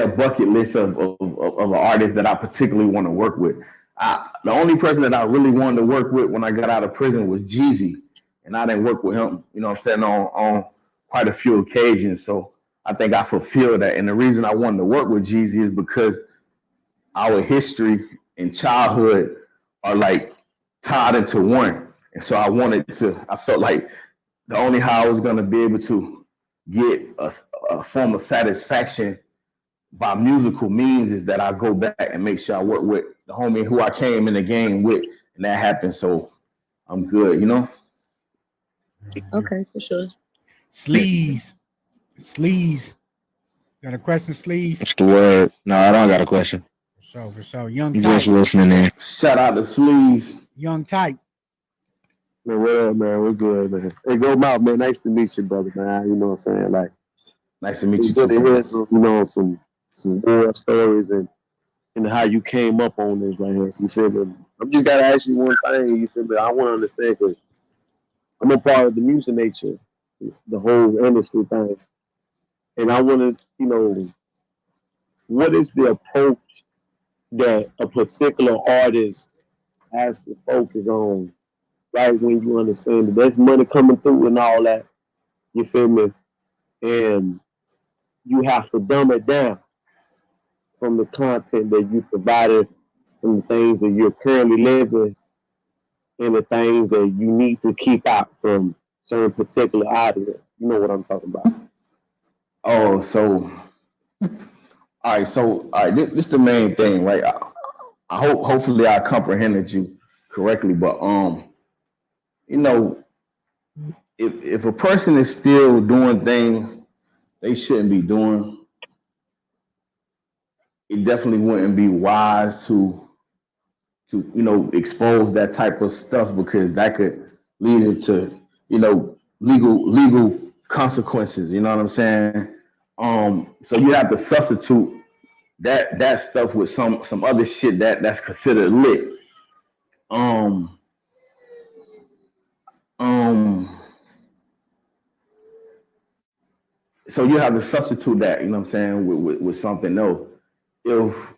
bucket list of an artist that I particularly want to work with. The only person that I really wanted to work with when I got out of prison was Jeezy. and I didn't work with him, you know what I'm saying, on quite a few occasions. So I think I fulfilled that. And the reason I wanted to work with Jeezy is because our history and childhood are like tied into one. And so I felt like the only how I was going to be able to get a form of satisfaction by musical means is that I go back and make sure I work with the homie who I came in the game with, and that happened. So I'm good, you know? Okay, for sure. Sleaze. Got a question, Sleaze? What's the word? No, I don't got a question. For sure. Young You Type. just listening in. Shout out to Sleeves. Young Type. Man, what up, man? We're good, man. Hey, Goldmouf, man. Nice to meet you, brother, man. You know what I'm saying? Like, Nice to meet you good to too. hear some, you know, some war stories and how you came up on this right here. You feel me? I'm just gotta ask you one thing. You feel me? I want to understand because I'm a part of the music nature, the whole industry thing, and I want to, you know, what is the approach that a particular artist has to focus on, right? When you understand that there's money coming through and all that, you feel me? And you have to dumb it down from the content that you provided, from the things that you're currently living, and the things that you need to keep out from certain particular audience. You know what I'm talking about. Oh, so all right, this is the main thing, right? I hopefully I comprehended you correctly, but you know, if a person is still doing things they shouldn't be doing, it definitely wouldn't be wise to you know expose that type of stuff because that could lead into you know legal consequences. You know what I'm saying? So you have to substitute that stuff with some other shit that's considered lit. So you have to substitute that, you know what I'm saying, with something else. If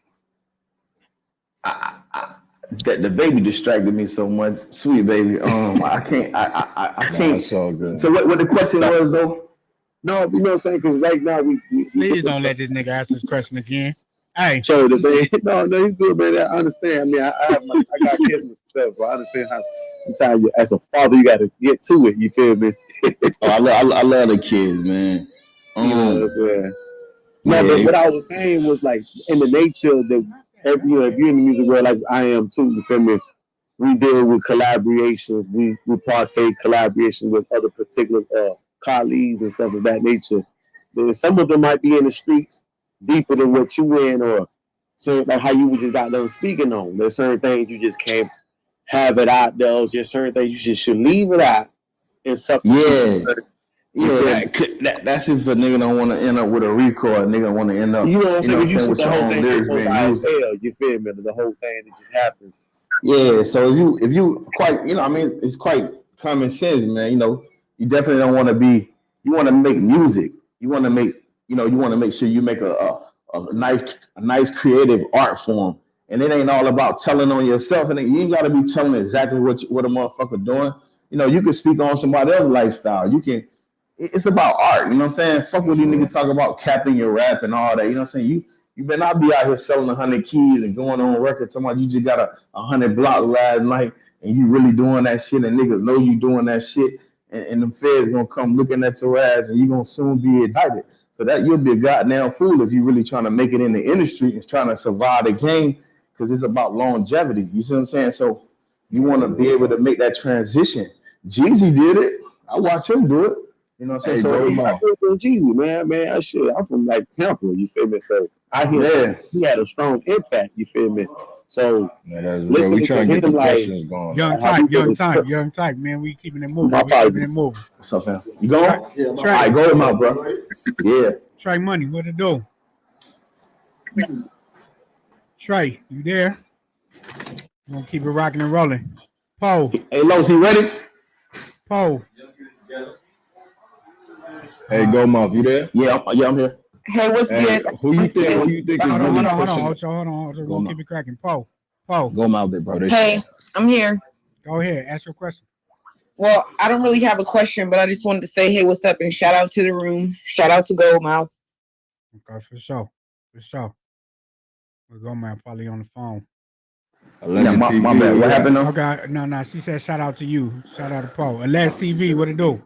that the baby distracted me so much, sweet baby. I can't. I can't. It's all good. So what the question was though? No, you know what I'm saying? Because right now we Please don't let this nigga ask this question again. Hey. So the thing, no, he's good, man. I understand. I mean, I got kids myself, so I understand how sometimes you, as a father, you got to get to it. You feel me? I love the kids, man. You know what I'm saying? Yeah. No, but what I was saying was like in the nature that if you're in the music world, like I am too. You feel me? We deal with collaborations. We partake collaboration with other particular colleagues and stuff of that nature. Some of them might be in the streets deeper than what you in, or so like how you just got done speaking on. There's certain things you just can't have it out there. There's just certain things you just should leave it out. And Yeah. That's if a nigga don't want to end up with a record. A nigga want to end up, you know what I'm saying? You with the your whole own thing lyrics being used. you feel me? The whole thing that just happens. Yeah, so if you quite, I mean, it's quite common sense, man. You definitely don't want to be. You want to make music. You want to make, you want to make sure you make a nice creative art form, and it ain't all about telling on yourself. And you ain't got to be telling exactly what a motherfucker doing. You can speak on somebody else's lifestyle. You can. It's about art. You know what I'm saying? Fuck what these niggas talk about capping your rap and all that. You know what I'm saying? You better not be out here selling 100 keys and going on record talking about you just got a 100 block last night and you really doing that shit and niggas know you doing that shit and them feds gonna come looking at your ass and you gonna soon be indicted. So that you'll be a goddamn fool if you really trying to make it in the industry and trying to survive the game because it's about longevity. You see what I'm saying? So you want to be able to make that transition. Jeezy did it. I watch him do it. You know what I'm saying? So I grew up in Jeezy, man. I'm from like Tampa, you feel me? So I hear he had a strong impact, you feel me? So we trying to get the questions going. Young type, man. We keeping it moving. What's up, fam? You going? Yeah, all right, go with my bro. Yeah. Trey Money, what it do? Trey, you there? You gonna keep it rocking and rolling. Poe. Hey, Los, you ready? Poe. Hey, Goldmouf, you there? Yeah, I'm here. Hey, what's good? Who you think is Hold really on. We're gonna keep it cracking. Poe. Goldmouf, bro. Hey, I'm here. Go ahead. Ask your question. Well, I don't really have a question, but I just wanted to say, hey, what's up, and shout out to the room. Shout out to Goldmouf. Okay, for sure. For sure. We'll go, man. Probably on the phone. Yeah, my bad. What happened though? Okay, no. She said shout out to you. Shout out to Paul. Unless TV, what it do?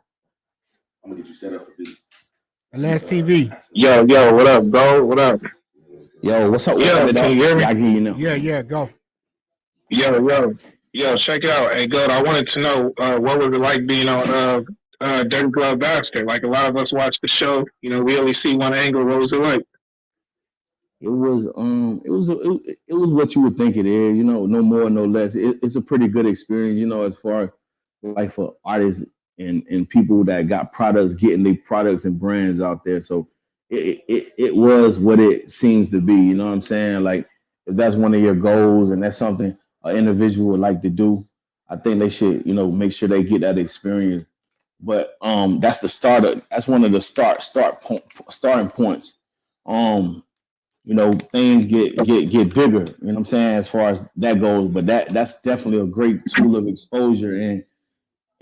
I'm gonna get you set up for this. Unless TV. Yo, what up, bro? What up? Yo, what's up? Yo, can you hear me? Yeah, I can hear you now. Yeah, go. Yo, check it out. Hey, Gold, I wanted to know what was it like being on Dirty Glove Bastard? Like a lot of us watch the show, we only see one angle. What was it like? It was what you would think it is, no more, no less. It's a pretty good experience, as far like for artists and people that got products, getting their products and brands out there. So it was what it seems to be, you know what I'm saying? Like if that's one of your goals and that's something an individual would like to do, I think they should, make sure they get that experience. But that's the starter. That's one of the starting points. Things get bigger, you know what I'm saying, as far as that goes. But that's definitely a great tool of exposure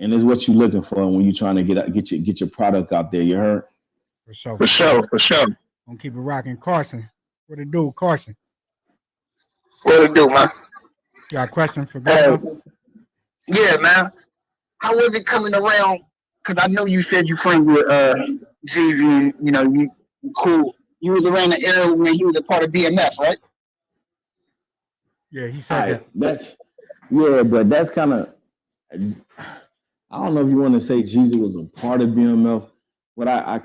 and is what you're looking for when you're trying to get your product out there. You heard? For sure. Gonna keep it rocking. Carson. What it do, Carson? What it do, man? You got a question for Goldmouf? Yeah, man. How was it coming around? Because I know you said you friends with Jeezy and you cool. You was around the era when he was a part of BMF, right? Yeah, he said that. But that's kind of, I don't know if you want to say Jeezy was a part of BMF, but I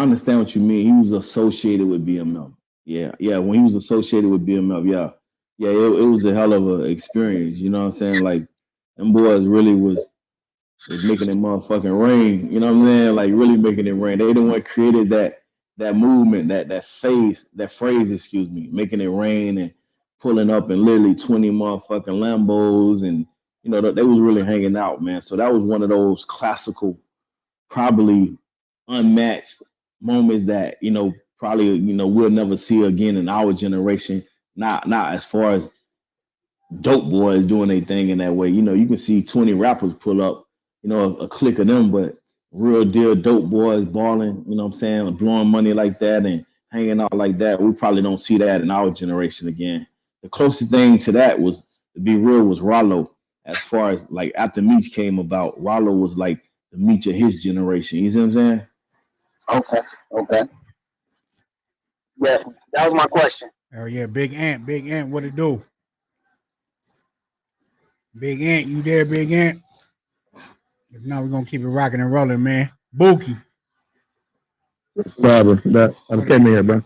understand what you mean. He was associated with BMF. Yeah. When he was associated with BMF, it was a hell of an experience. You know what I'm saying? Like them boys really was making it motherfucking rain. You know what I'm saying? Like really making it rain. They the one created that movement, that phrase, making it rain and pulling up in literally 20 motherfucking Lambos, and they was really hanging out, man. So that was one of those classical, probably unmatched moments that probably we'll never see again in our generation. Not as far as dope boys doing their thing in that way. You can see 20 rappers pull up, a clique of them, but real deal dope boys balling, you know what I'm saying, blowing money like that and hanging out like that. We probably don't see that in our generation again. The closest thing to that was, to be real, was Ralo. As far as like after Meech came about, Ralo was like the Meech of his generation. You see what I'm saying? Okay. Yeah, that was my question. Oh yeah, Big Ant, what it do? Big Ant, you there, Big Ant? If not, we're gonna keep it rocking and rolling, man. Bookie. Problem. I'm kidding here, bro.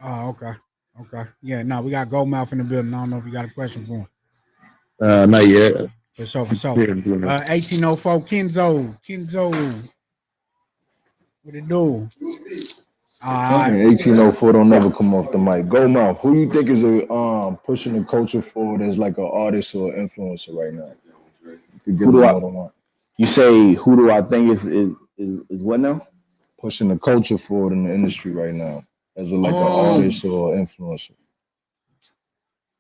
Oh, okay. Yeah, no, we got Goldmouf in the building. I don't know if you got a question for him. Not yet. For sure. 1804 Kenzo. What it do? 1804 don't never come off the mic. Goldmouf, who you think is pushing the culture forward as like an artist or influencer right now? You could give them more than one. You say who do I think is what now? Pushing the culture forward in the industry right now as an artist or influencer.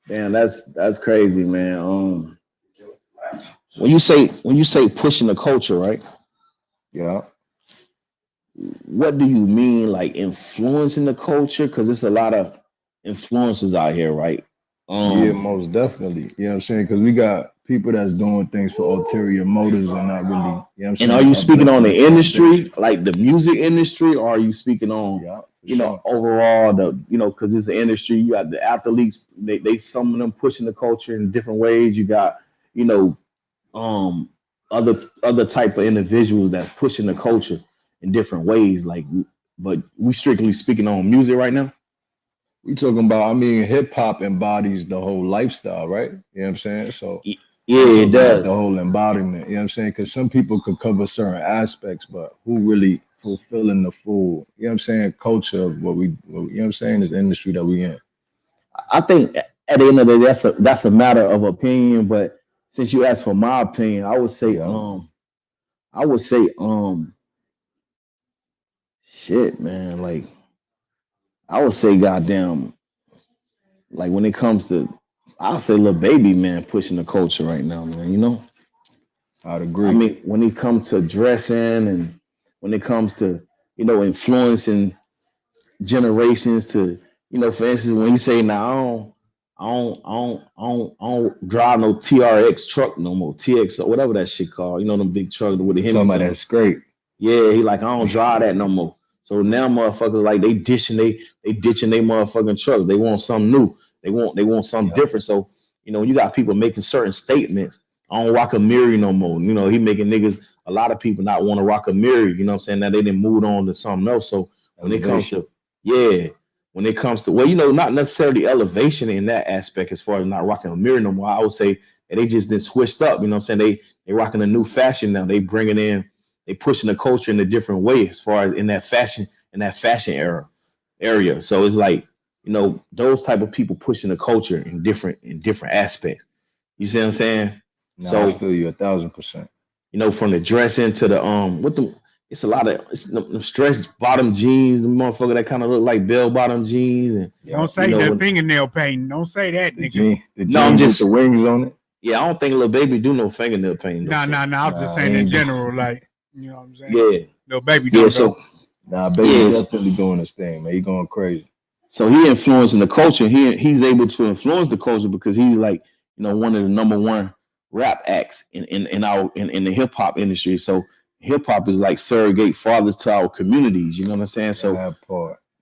Damn, that's crazy, man. When you say pushing the culture, right? Yeah. What do you mean, like influencing the culture? Because there's a lot of influencers out here, right? Yeah, most definitely. You know what I'm saying? Because we got people that's doing things for ulterior motives and not really, you know what I'm saying? And are you speaking on the industry, like the music industry, or are you speaking on, overall, because it's the industry, you got the athletes, they some of them pushing the culture in different ways. You got, other type of individuals that pushing the culture in different ways. But we strictly speaking on music right now. We talking about, hip hop embodies the whole lifestyle, right? You know what I'm saying? So yeah, it does. The whole embodiment, you know what I'm saying? Because some people could cover certain aspects, but who really fulfilling the full, you know what I'm saying, culture of what you know what I'm saying, is the industry that we in. I think at the end of the day, that's a matter of opinion. But since you asked for my opinion, I would say, shit, man, like I would say, goddamn, like when it comes to, I'll say Lil Baby, man, pushing the culture right now, man. I'd agree. I mean, when it comes to dressing and when it comes to, influencing generations to, for instance, when you say now I don't drive no TRX truck no more, TX or whatever that shit called, them big trucks with the Talking about Hemis on. that scrape. Yeah, he like, I don't drive that no more. So now motherfuckers like they ditching they motherfucking trucks. They want something new. They want something different. So, you got people making certain statements. I don't rock a Miri no more. He making niggas, a lot of people not want to rock a Miri, you know what I'm saying? Now they didn't move on to something else. So when it comes to, not necessarily elevation in that aspect as far as not rocking a Miri no more. I would say that they just then switched up, you know what I'm saying? They rocking a new fashion now. They bringing in, they pushing the culture in a different way as far as in that fashion area. So it's like, those type of people pushing the culture in different aspects. You see what I'm saying? No, So I feel you 1,000%. From the dressing to the it's a lot of the stretch bottom jeans, the motherfucker that kind of look like bell bottom jeans, and don't say that fingernail painting. Don't say that, nigga. The jeans with the wings on it. Yeah, I don't think Lil Baby do no fingernail painting. Nah. I was just saying in general, like, you know what I'm saying? Yeah. Lil Baby don't. So Baby definitely doing his thing, man. He going crazy. So he influencing the culture. He's able to influence the culture because he's like, one of the number one rap acts in the hip hop industry. So hip hop is like surrogate fathers to our communities. You know what I'm saying? So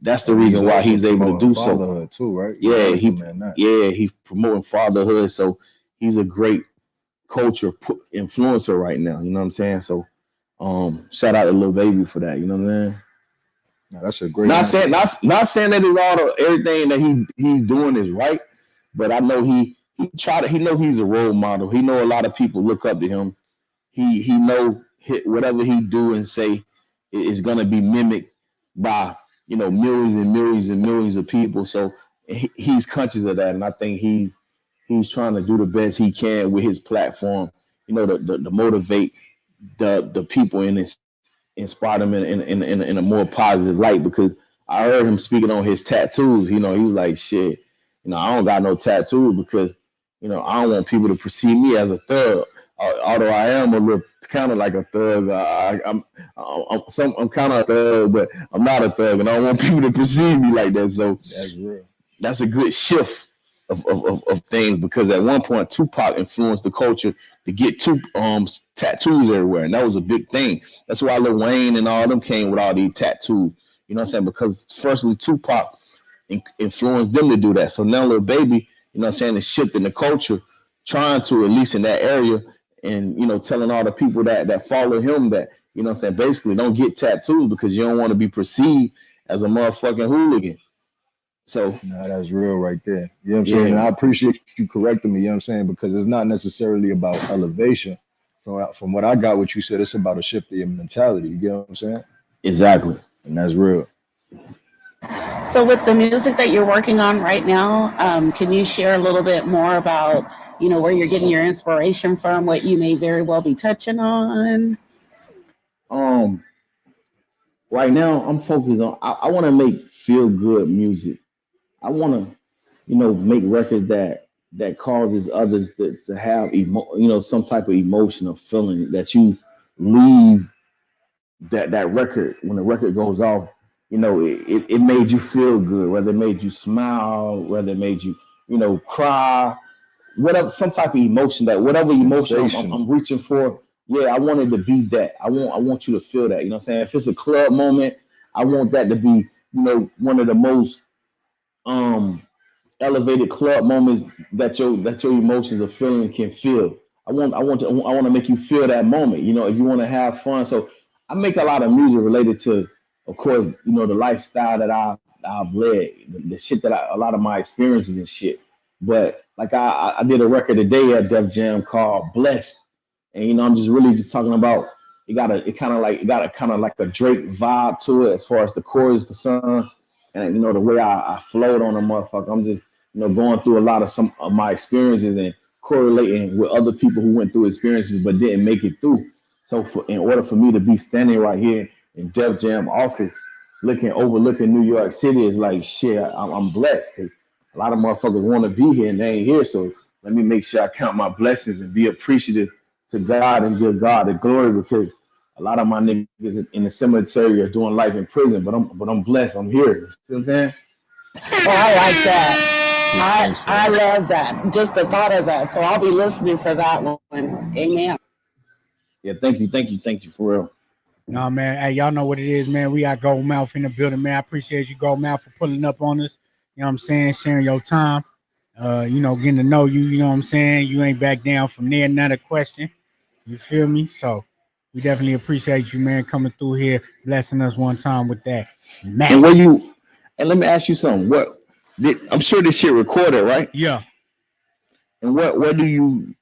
that's the reason why he's able to do so. Fatherhood too, right? Yeah, he's promoting fatherhood. So he's a great culture influencer right now. You know what I'm saying? So shout out to Lil Baby for that. You know what I'm saying? No, that's a great. Not saying that is everything that he's doing is right, but I know he know he's a role model. He know a lot of people look up to him. He know whatever he do and say is gonna be mimicked by millions and millions and millions of people. So he's conscious of that, and I think he's trying to do the best he can with his platform. To motivate the people and inspire them in a more positive light. Because I heard him speaking on his tattoos. He was like, shit. I don't got no tattoos because I don't want people to perceive me as a thug. Although I am a little kind of like a thug, I'm kind of a thug, but I'm not a thug, and I don't want people to perceive me like that. So that's real. That's a good shift of things, because at one point Tupac influenced the culture to get tattoos everywhere, and that was a big thing. That's why Lil Wayne and all them came with all these tattoos. You know what I'm saying? Because firstly, Tupac influenced them to do that. So now Lil Baby, you know what I'm saying, is shifting the culture, trying to, at least in that area, and telling all the people that follow him that, you know what I'm saying, basically don't get tattoos because you don't want to be perceived as a motherfucking hooligan. So that's real right there. You know what I'm saying? And I appreciate you correcting me, you know what I'm saying, because it's not necessarily about elevation. From what I got what you said, it's about a shift in your mentality. You get what I'm saying? Exactly. And that's real. So with the music that you're working on right now, can you share a little bit more about, where you're getting your inspiration from, what you may very well be touching on? Right now I'm focused on, I want to make feel good music. I want to, make records that causes others to have some type of emotion or feeling that you leave that record when the record goes off. It made you feel good, whether it made you smile, whether it made you, cry, whatever, some type of emotion, that whatever emotion I'm reaching for. Yeah, I want it to be that. I want you to feel that. You know what I'm saying? If it's a club moment, I want that to be, one of the most elevated club moments that your emotions or feeling can feel. I want to make you feel that moment. If you want to have fun. So I make a lot of music related to, of course, the lifestyle that I've led, the shit that a lot of my experiences and shit. But like I did a record today at Def Jam called Blessed, and I'm just really just talking about it got a kind of like a Drake vibe to it as far as the chorus is concerned, and the way I flowed on the motherfucker. I'm just going through a lot of some of my experiences and correlating with other people who went through experiences but didn't make it through. So in order for me to be standing right here in Def Jam office, overlooking New York City, is like shit. I'm blessed because a lot of motherfuckers want to be here and they ain't here. So let me make sure I count my blessings and be appreciative to God and give God the glory, because a lot of my niggas in the cemetery are doing life in prison, but I'm blessed. I'm here. You see what I'm saying? Oh, I like that. I love that. Just the thought of that. So I'll be listening for that one. Amen. Yeah, thank you for real. No, man. Hey, y'all know what it is, man. We got Goldmouf in the building, man. I appreciate you, Goldmouf, for pulling up on us. You know what I'm saying? Sharing your time. Getting to know you, you know what I'm saying? You ain't back down from there, another question. You feel me? So we definitely appreciate you, man, coming through here, blessing us one time with that. And let me ask you something. I'm sure this shit recorded, right? Yeah. And where do you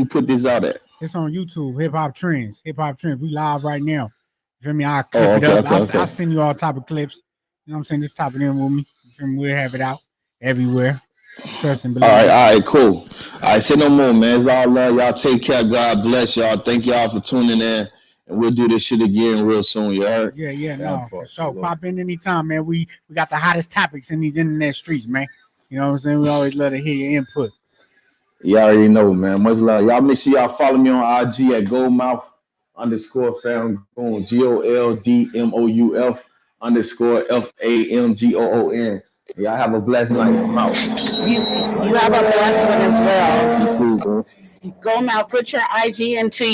put this out at? It's on YouTube, Hip Hop Trends. We live right now. You feel me? I'll clip it up. I'll send you all type of clips. You know what I'm saying? Just type it in with me. You feel me? We'll have it out everywhere. Trust and believe. All right, cool. All right, say no more, man. It's all love. Y'all take care. God bless y'all. Thank y'all for tuning in. And we'll do this shit again real soon. You heard? Yeah, no, for sure. Pop in anytime, man. We got the hottest topics in these internet streets, man. You know what I'm saying? We always love to hear your input. You already know, man. Much love. Y'all make sure y'all follow me on IG at Goldmouf _Famgoon, GOLDMOUF_FAMGOON. Y'all have a blessed night. I'm out. You have a blessed one as well. You too, bro. Go now, put your IG into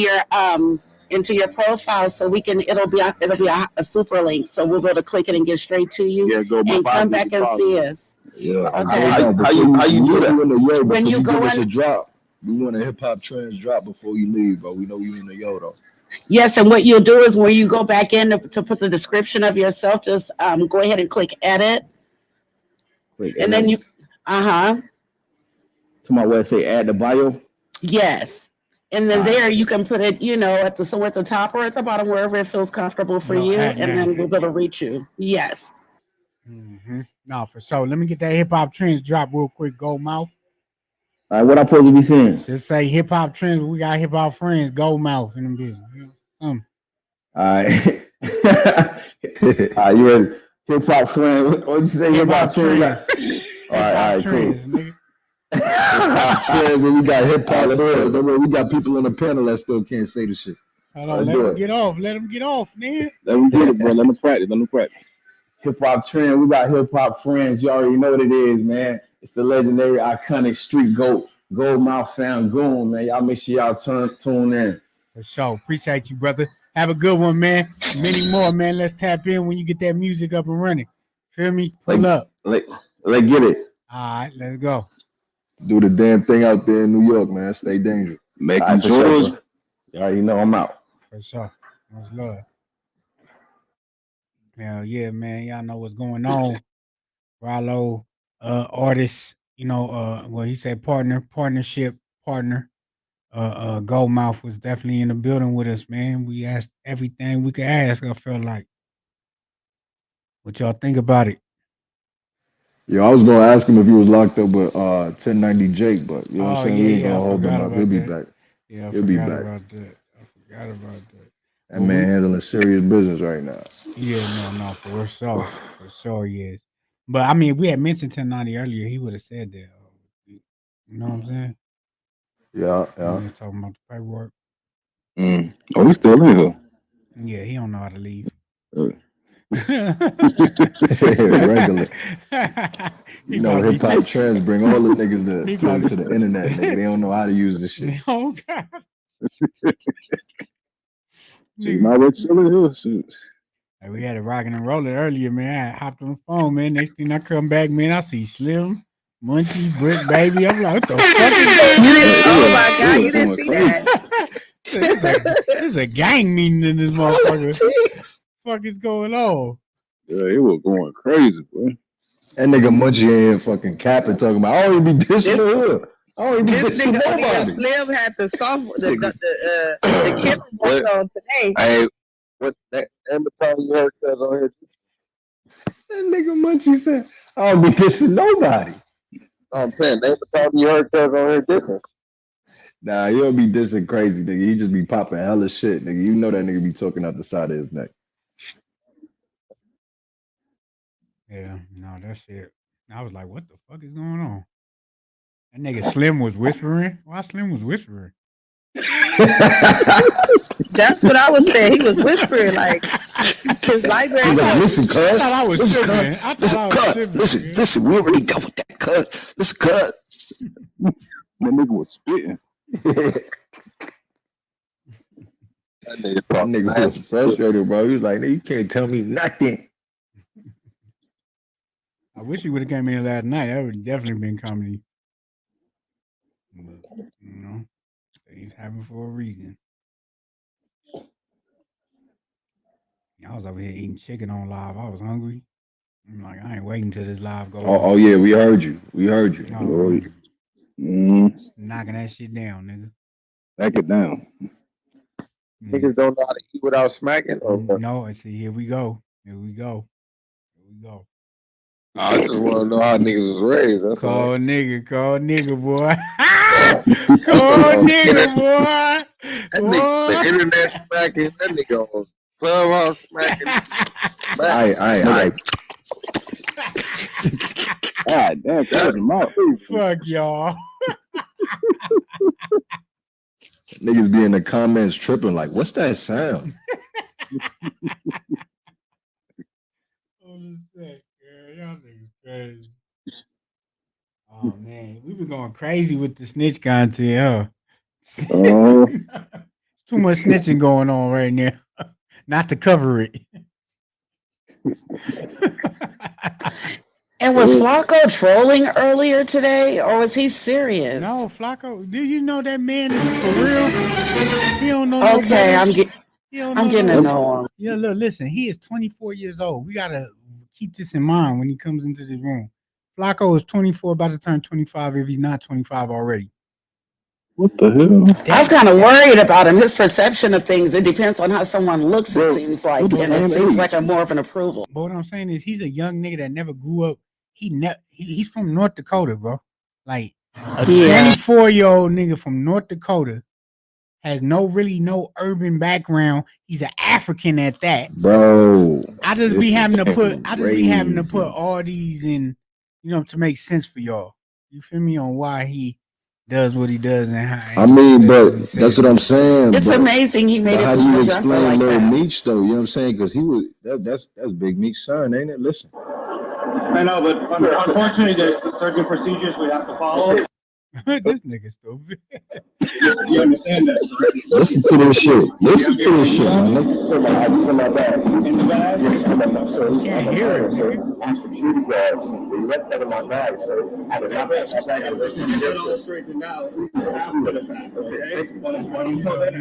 your profile so it'll be a super link, so we'll be able to click it and get straight to you. Yeah, go and come back and see us. Yeah. Okay. How you do that? When you go give us in, a drop, we want a Hip Hop Trends drop before you leave, but we know you in the yo though. yes, and what you'll do is when you go back in to put the description of yourself, just go ahead and click edit, and then you, To my website, add the bio. Yes. And then there you can put it, at somewhere at the top or at the bottom, wherever it feels comfortable for you, and then we'll be able to reach you. Yes. Mm-hmm. No, for sure. Let me get that Hip Hop Trends drop real quick, Goldmouf. All right, what I'm supposed to be saying? Just say Hip Hop Trends. We got Hip Hop Friends, Goldmouf in the business. All right. All right, you ready? Hip Hop Friends. What'd you say? Hip Hop Trends. All right, Trends, cool. nigga. Trends, we got hip hop friends. We got people on the panel that still can't say the shit. Hold on, let them get off. Let them get off, man. Let me get it, bro. Let me practice. Hip Hop Trend. We got Hip Hop Friends. You already know what it is, man. It's the legendary, iconic street goat, Goldmouf Famgoon, man. Y'all make sure y'all tune in. For sure. Appreciate you, brother. Have a good one, man. Many more, man. Let's tap in when you get that music up and running. Feel me? Pull up. Let's get it. All right, let's go. Do the damn thing out there in New York, man. Stay dangerous. Making George. You already know I'm out. For sure. Much love. Hell yeah, man. Y'all know what's going on. Ralo, artist, he said partnership partner. Goldmouf was definitely in the building with us, man. We asked everything we could ask, I felt like. What y'all think about it? Yo, I was gonna ask him if he was locked up with 1090 Jake, but you know what I'm saying? We ain't gonna hold him up. He'll be back. Yeah, He'll be back. I forgot about that. That man handling serious business right now. Yeah, no, for sure. For sure, yes. But I mean, if we had mentioned 1090 earlier, he would have said that. You know what I'm saying? Yeah. He was talking about the paperwork. Oh, he's still in here. Yeah, he don't know how to leave. Regular. You know, Hip Hop Trends bring all the niggas to the internet. Nigga. They don't know how to use this shit. Oh God. She might well chilling here. Shoot. Hey, we had it rocking and rolling earlier, man. I hopped on the phone, man. Next thing I come back, man, I see Slim, Munchie, Brick, Baby. I'm like, what the fuck is going on? Oh my God, you didn't see that. There's a gang meeting in this motherfucker. What fuck is going on? Yeah, it was going crazy, bro. That nigga Munchie in here fucking capping, talking about, I don't even be dissing the hood. I don't even be dissing nobody. Slim had the camera on today. Hey, what that Amazon you heard cuz on here? That nigga Munchie said, I don't be dissing nobody. I'm saying Amazon you heard cuz on here dissing. Nah, he don't be dissing crazy, nigga. He just be popping hella shit, nigga. You know that nigga be talking out the side of his neck. Yeah, no, that shit. I was like, what the fuck is going on? That nigga Slim was whispering. Why Slim was whispering? That's what I was saying. He was whispering like his library. He's like, listen, I cuz. thought I was Listen, tripping. cuz. I thought Listen, I was cuz. tripping. Listen, Man. listen. We already done with that, cuz. Listen, cuz. That nigga was spitting. That nigga was frustrated, bro. He was like, you can't tell me nothing. I wish he would have came in last night. That would definitely been comedy. But, you know, things happen for a reason. I was over here eating chicken on live. I was hungry. I'm like, I ain't waiting till this live goes. Oh yeah, we heard you. We heard you. Knocking that shit down, nigga. Back it down. Niggas don't know how to eat without smacking. No, see, here we go. Here we go. I just want to know how niggas was raised. That's all. Call nigga, boy. Call nigga, boy. That nigga, the internet smacking. That nigga on Clubhouse smacking. Aight. God damn, that was my Fuck y'all. Niggas be in the comments tripping like, what's that sound? Y'all niggas crazy. Oh man, we been going crazy with the snitch content, huh? Too much snitching going on right now. Not to cover it. And was Flacco trolling earlier today, or was he serious? No, Flacco. Do you know that man is for real? He don't know. Okay, nobody. I'm getting to know him. Yeah, look, listen. He is 24 years old. We gotta keep this in mind when he comes into this room. Flacco is 24, about to turn 25 if he's not 25 already. What the hell? I was kind of worried about him. His perception of things. It depends on how someone looks. It seems like, and it seems like a more of an approval. But what I'm saying is, he's a young nigga that never grew up. He's from North Dakota, bro. Like a 24-year-old nigga from North Dakota has no urban background. He's an African at that, bro. I just be having to put all these in, to make sense for y'all. You feel me on why he does what he does and how. I mean, but that's what I'm saying. It's amazing he made it. How do you explain Lil Meech though? You know what I'm saying? Because he was that's Big Meech's son, ain't it? Listen. I know, but unfortunately, there's certain procedures we have to follow. This nigga stupid. You understand that, right? Listen to this shit. Listen to this shit, man. So my bag. In the bag? Yes, I'm not sure. Can't hear it, nigga. I'm security guards. You left that in my bag, so I did not have my bag. You get all straightened out after the fact, okay? When you tell that,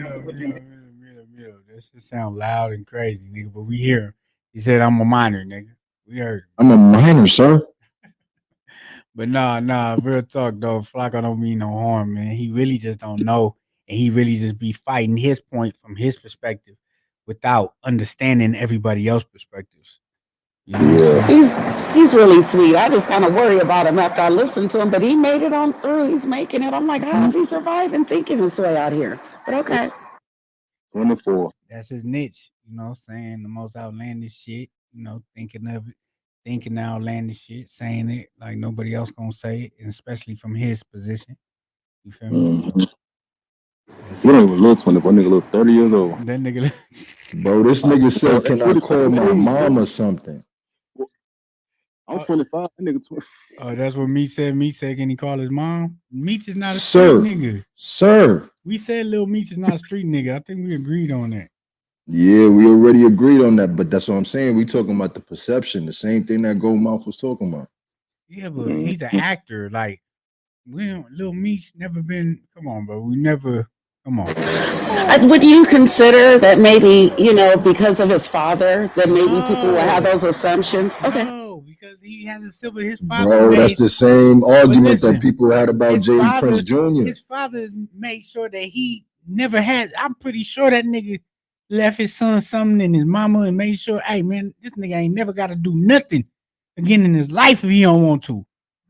This shit sound loud and crazy, nigga, but we hear him. He said, I'm a minor, nigga. We heard him. I'm a minor, sir. But nah, real talk though. Flacco don't mean no harm, man. He really just don't know, and he really just be fighting his point from his perspective without understanding everybody else's perspectives. You know? He's really sweet. I just kind of worry about him after I listened to him, but he made it on through. He's making it. I'm like, how is he surviving thinking this way out here? But okay. 24. That's his niche, saying the most outlandish shit, thinking of it. Thinking outlandish shit, saying it like nobody else gonna say it, and especially from his position. You feel me? He don't even look 24. Nigga look 30 years old. That nigga, bro. This nigga said, "Can I call my mom or something?" I'm 25. That nigga 20. Oh, that's what Meech said. Meech said, "Can he call his mom?" Meech is not a street nigga. Sir. We said Lil Meech is not a street nigga. I think we agreed on that. Yeah, we already agreed on that, but that's what I'm saying. We talking about the perception, the same thing that Goldmouf was talking about. Yeah, but he's an actor. Like, Lil Meech never been. Come on, bro. We never. Come on. Would you consider that maybe, because of his father, that maybe people will have those assumptions? Okay. No, because he has a silver. His father. Bro, that's the same argument that people had about Jay Prince Jr. His father made sure that he never had. I'm pretty sure that nigga left his son something in his mama and made sure, hey man, this nigga ain't never got to do nothing again in his life if he don't want to.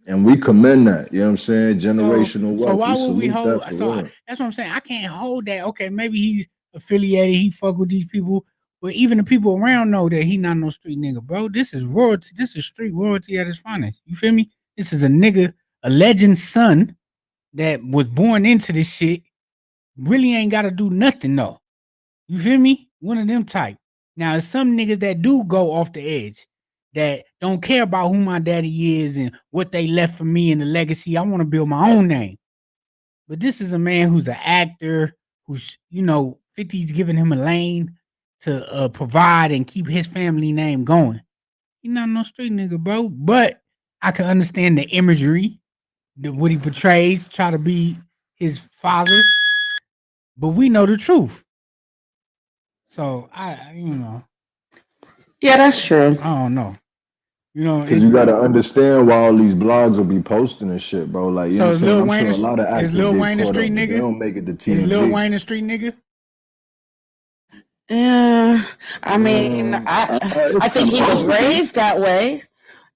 And we commend that, you know what I'm saying? Generational wealth. So why would we hold? So that's what I'm saying. I can't hold that. Okay, maybe he's affiliated. He fuck with these people, but even the people around know that he not no street nigga, bro. This is royalty. This is street royalty at its finest. You feel me? This is a nigga, a legend's son that was born into this shit. really ain't got to do nothing though. You feel me? One of them type. Now, there's some niggas that do go off the edge that don't care about who my daddy is and what they left for me and the legacy. I want to build my own name. But this is a man who's an actor, who's, 50's giving him a lane to provide and keep his family name going. He's not no street nigga, bro. But I can understand the imagery, what he portrays, try to be his father. But we know the truth. So Yeah, that's true. I don't know. Because you got to understand why all these blogs will be posting and shit, bro. Like, you know what I'm saying? I'm sure a lot of actors Lil get Wayne a caught up, street but they nigga? don't make it to Is Lil TMZ. Wayne a street nigga? Yeah, I mean, I think he was raised that way,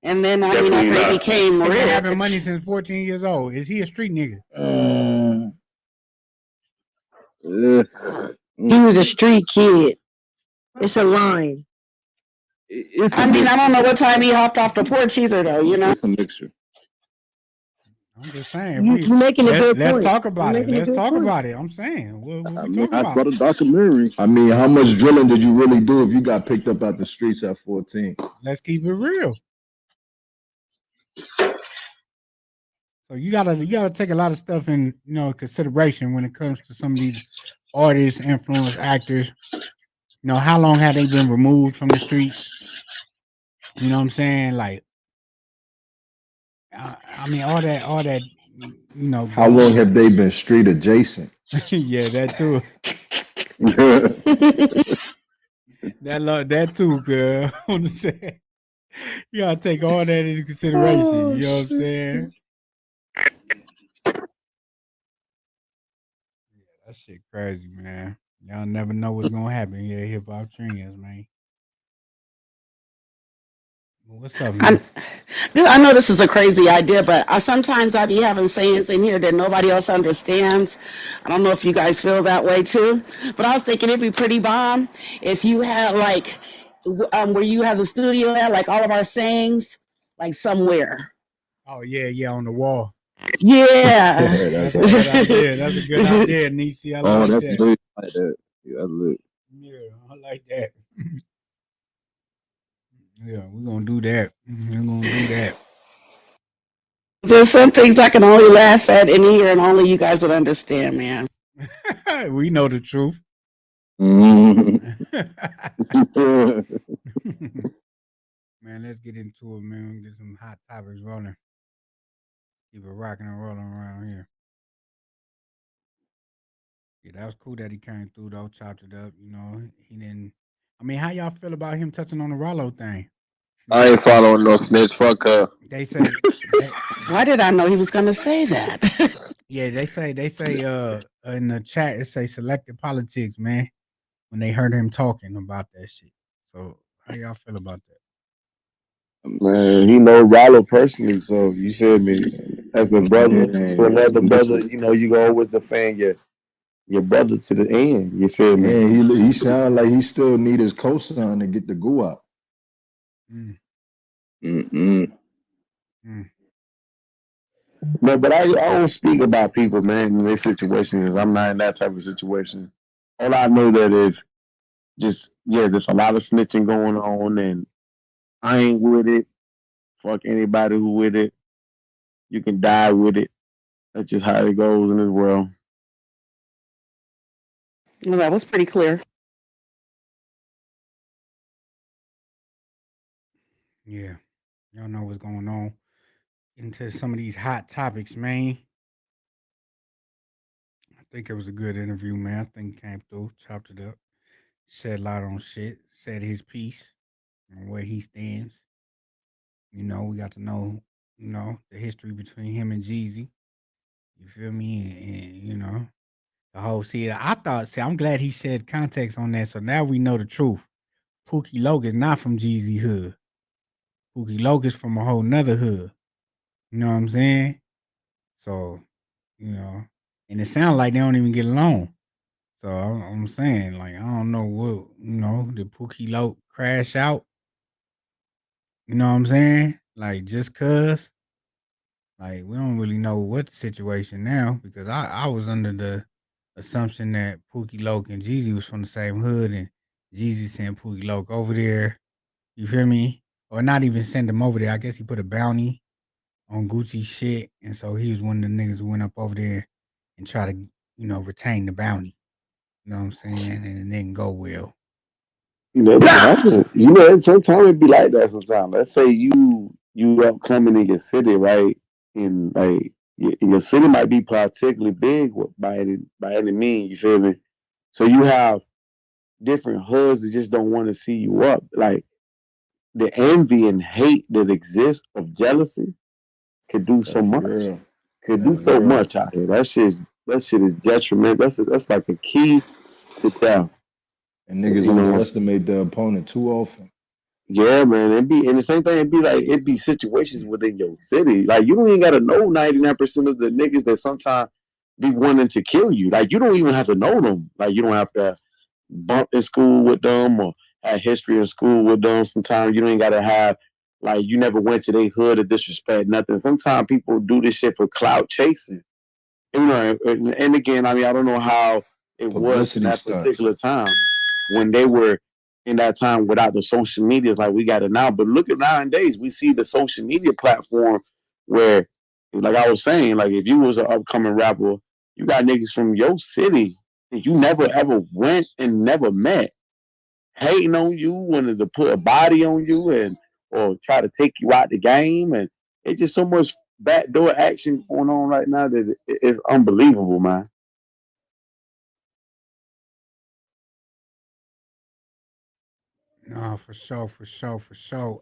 and then I mean, after he became He been rich, having money since 14 years old. Is he a street nigga? He was a street kid. It's a line. I mean, I don't know what time he hopped off the porch either, though. It's a mixture. I'm just saying. You making a good Let's point. talk about You're it. making a Let's good talk point. about it. I'm saying. What we talking I about? saw the documentary. I mean, how much drilling did you really do if you got picked up out the streets at 14? Let's keep it real. So you gotta take a lot of stuff in consideration when it comes to some of these artists, influence actors. How long have they been removed from the streets? You know what I'm saying? Like, I mean, all that. How long have they been street adjacent? Yeah, that too. that too, girl. I'm saying. You gotta take all that into consideration. You know what I'm saying? Yeah, that shit crazy, man. Y'all never know what's gonna happen here at Hip Hop Trends, man. What's up, man? I know this is a crazy idea, but sometimes I be having sayings in here that nobody else understands. I don't know if you guys feel that way too, but I was thinking it'd be pretty bomb if you had like where you have the studio at, like all of our sayings, like somewhere. Oh yeah, on the wall. Yeah. That's a good idea. That's a good idea, Nisi. I like that's that. lit. I like that. Yeah, that's lit. Yeah, I like that. Yeah, we're gonna do that. We're gonna do that. There's some things I can only laugh at in here, and only you guys would understand, man. We know the truth. Man, let's get into it, man. Get some hot topics rolling. Keep it rocking and rolling around here. Yeah, that was cool that he came through though, chopped it up. He didn't. I mean, how y'all feel about him touching on the Ralo thing? I ain't following no snitch. Fuck her. They say. Why did I know he was gonna say that? Yeah, they say in the chat it say selective politics, man. When they heard him talking about that shit. So how y'all feel about that? Man, he know Ralo personally, so you feel me? As a brother to another brother, you go always defend your brother to the end. You feel me? And he sound like he still need his cosign to get the goo out. No, but I don't speak about people, man, in this situation. I'm not in that type of situation. All I know that is there's a lot of snitching going on, and I ain't with it. Fuck anybody who with it. You can die with it. That's just how it goes in this world. Well, that was pretty clear. Yeah. Y'all know what's going on. Into some of these hot topics, man. I think it was a good interview, man. I think he came through, chopped it up, said a lot on shit, said his piece and where he stands. We got to know, the history between him and Jeezy. You feel me? And the whole I'm glad he shed context on that. So now we know the truth. Pookie Loke is not from Jeezy hood. Pookie Loke is from a whole nother hood. You know what I'm saying? So, and it sounds like they don't even get along. So I'm saying, like, I don't know what, did Pookie Loke crash out? You know what I'm saying? Like, just cause. Like, we don't really know what the situation now because I was under the assumption that Pookie Loke and Jeezy was from the same hood, and Jeezy sent Pookie Loke over there. You feel me? Or not even send him over there. I guess he put a bounty on Gucci shit, and so he was one of the niggas who went up over there and try to, retain the bounty. You know what I'm saying? And it didn't go well. Sometimes it be like that. Sometimes, let's say you upcoming in your city, right? And like your city might be particularly big by any means. You feel me? So you have different hoods that just don't want to see you up. Like the envy and hate that exists of jealousy could do so That's much. real. Could do That's so real. much out here. That shit is detrimental. That's like a key to death. And niggas You know, underestimate the opponent too often. yeah, man. And the same thing. It'd be situations within your city. Like you don't even gotta know 99% of the niggas that sometimes be wanting to kill you. Like you don't even have to know them. Like you don't have to bump in school with them or have history in school with them. Sometimes you don't even gotta have like you never went to their hood or disrespect nothing. Sometimes people do this shit for clout chasing. And again, I mean, I don't know how it was in Publicity that stunts. particular time when they were in that time without the social medias like we got it now. But look at nowadays, we see the social media platform where, like I was saying, like if you was an upcoming rapper, you got niggas from your city that you never ever went and never met, hating on you, wanted to put a body on you and or try to take you out the game, and it's just so much backdoor action going on right now that it's unbelievable, man. No, for sure.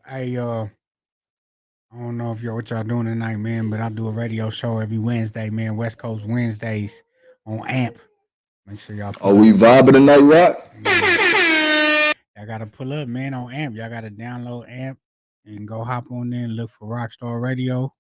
Hey, I don't know if what y'all doing tonight, man, but I do a radio show every Wednesday, man. West Coast Wednesdays on AMP. Make sure y'all pull Are we up. vibing tonight, Rock? Y'all gotta pull up, man, on AMP. Y'all gotta download AMP and go hop on there and look for Rockstar Radio.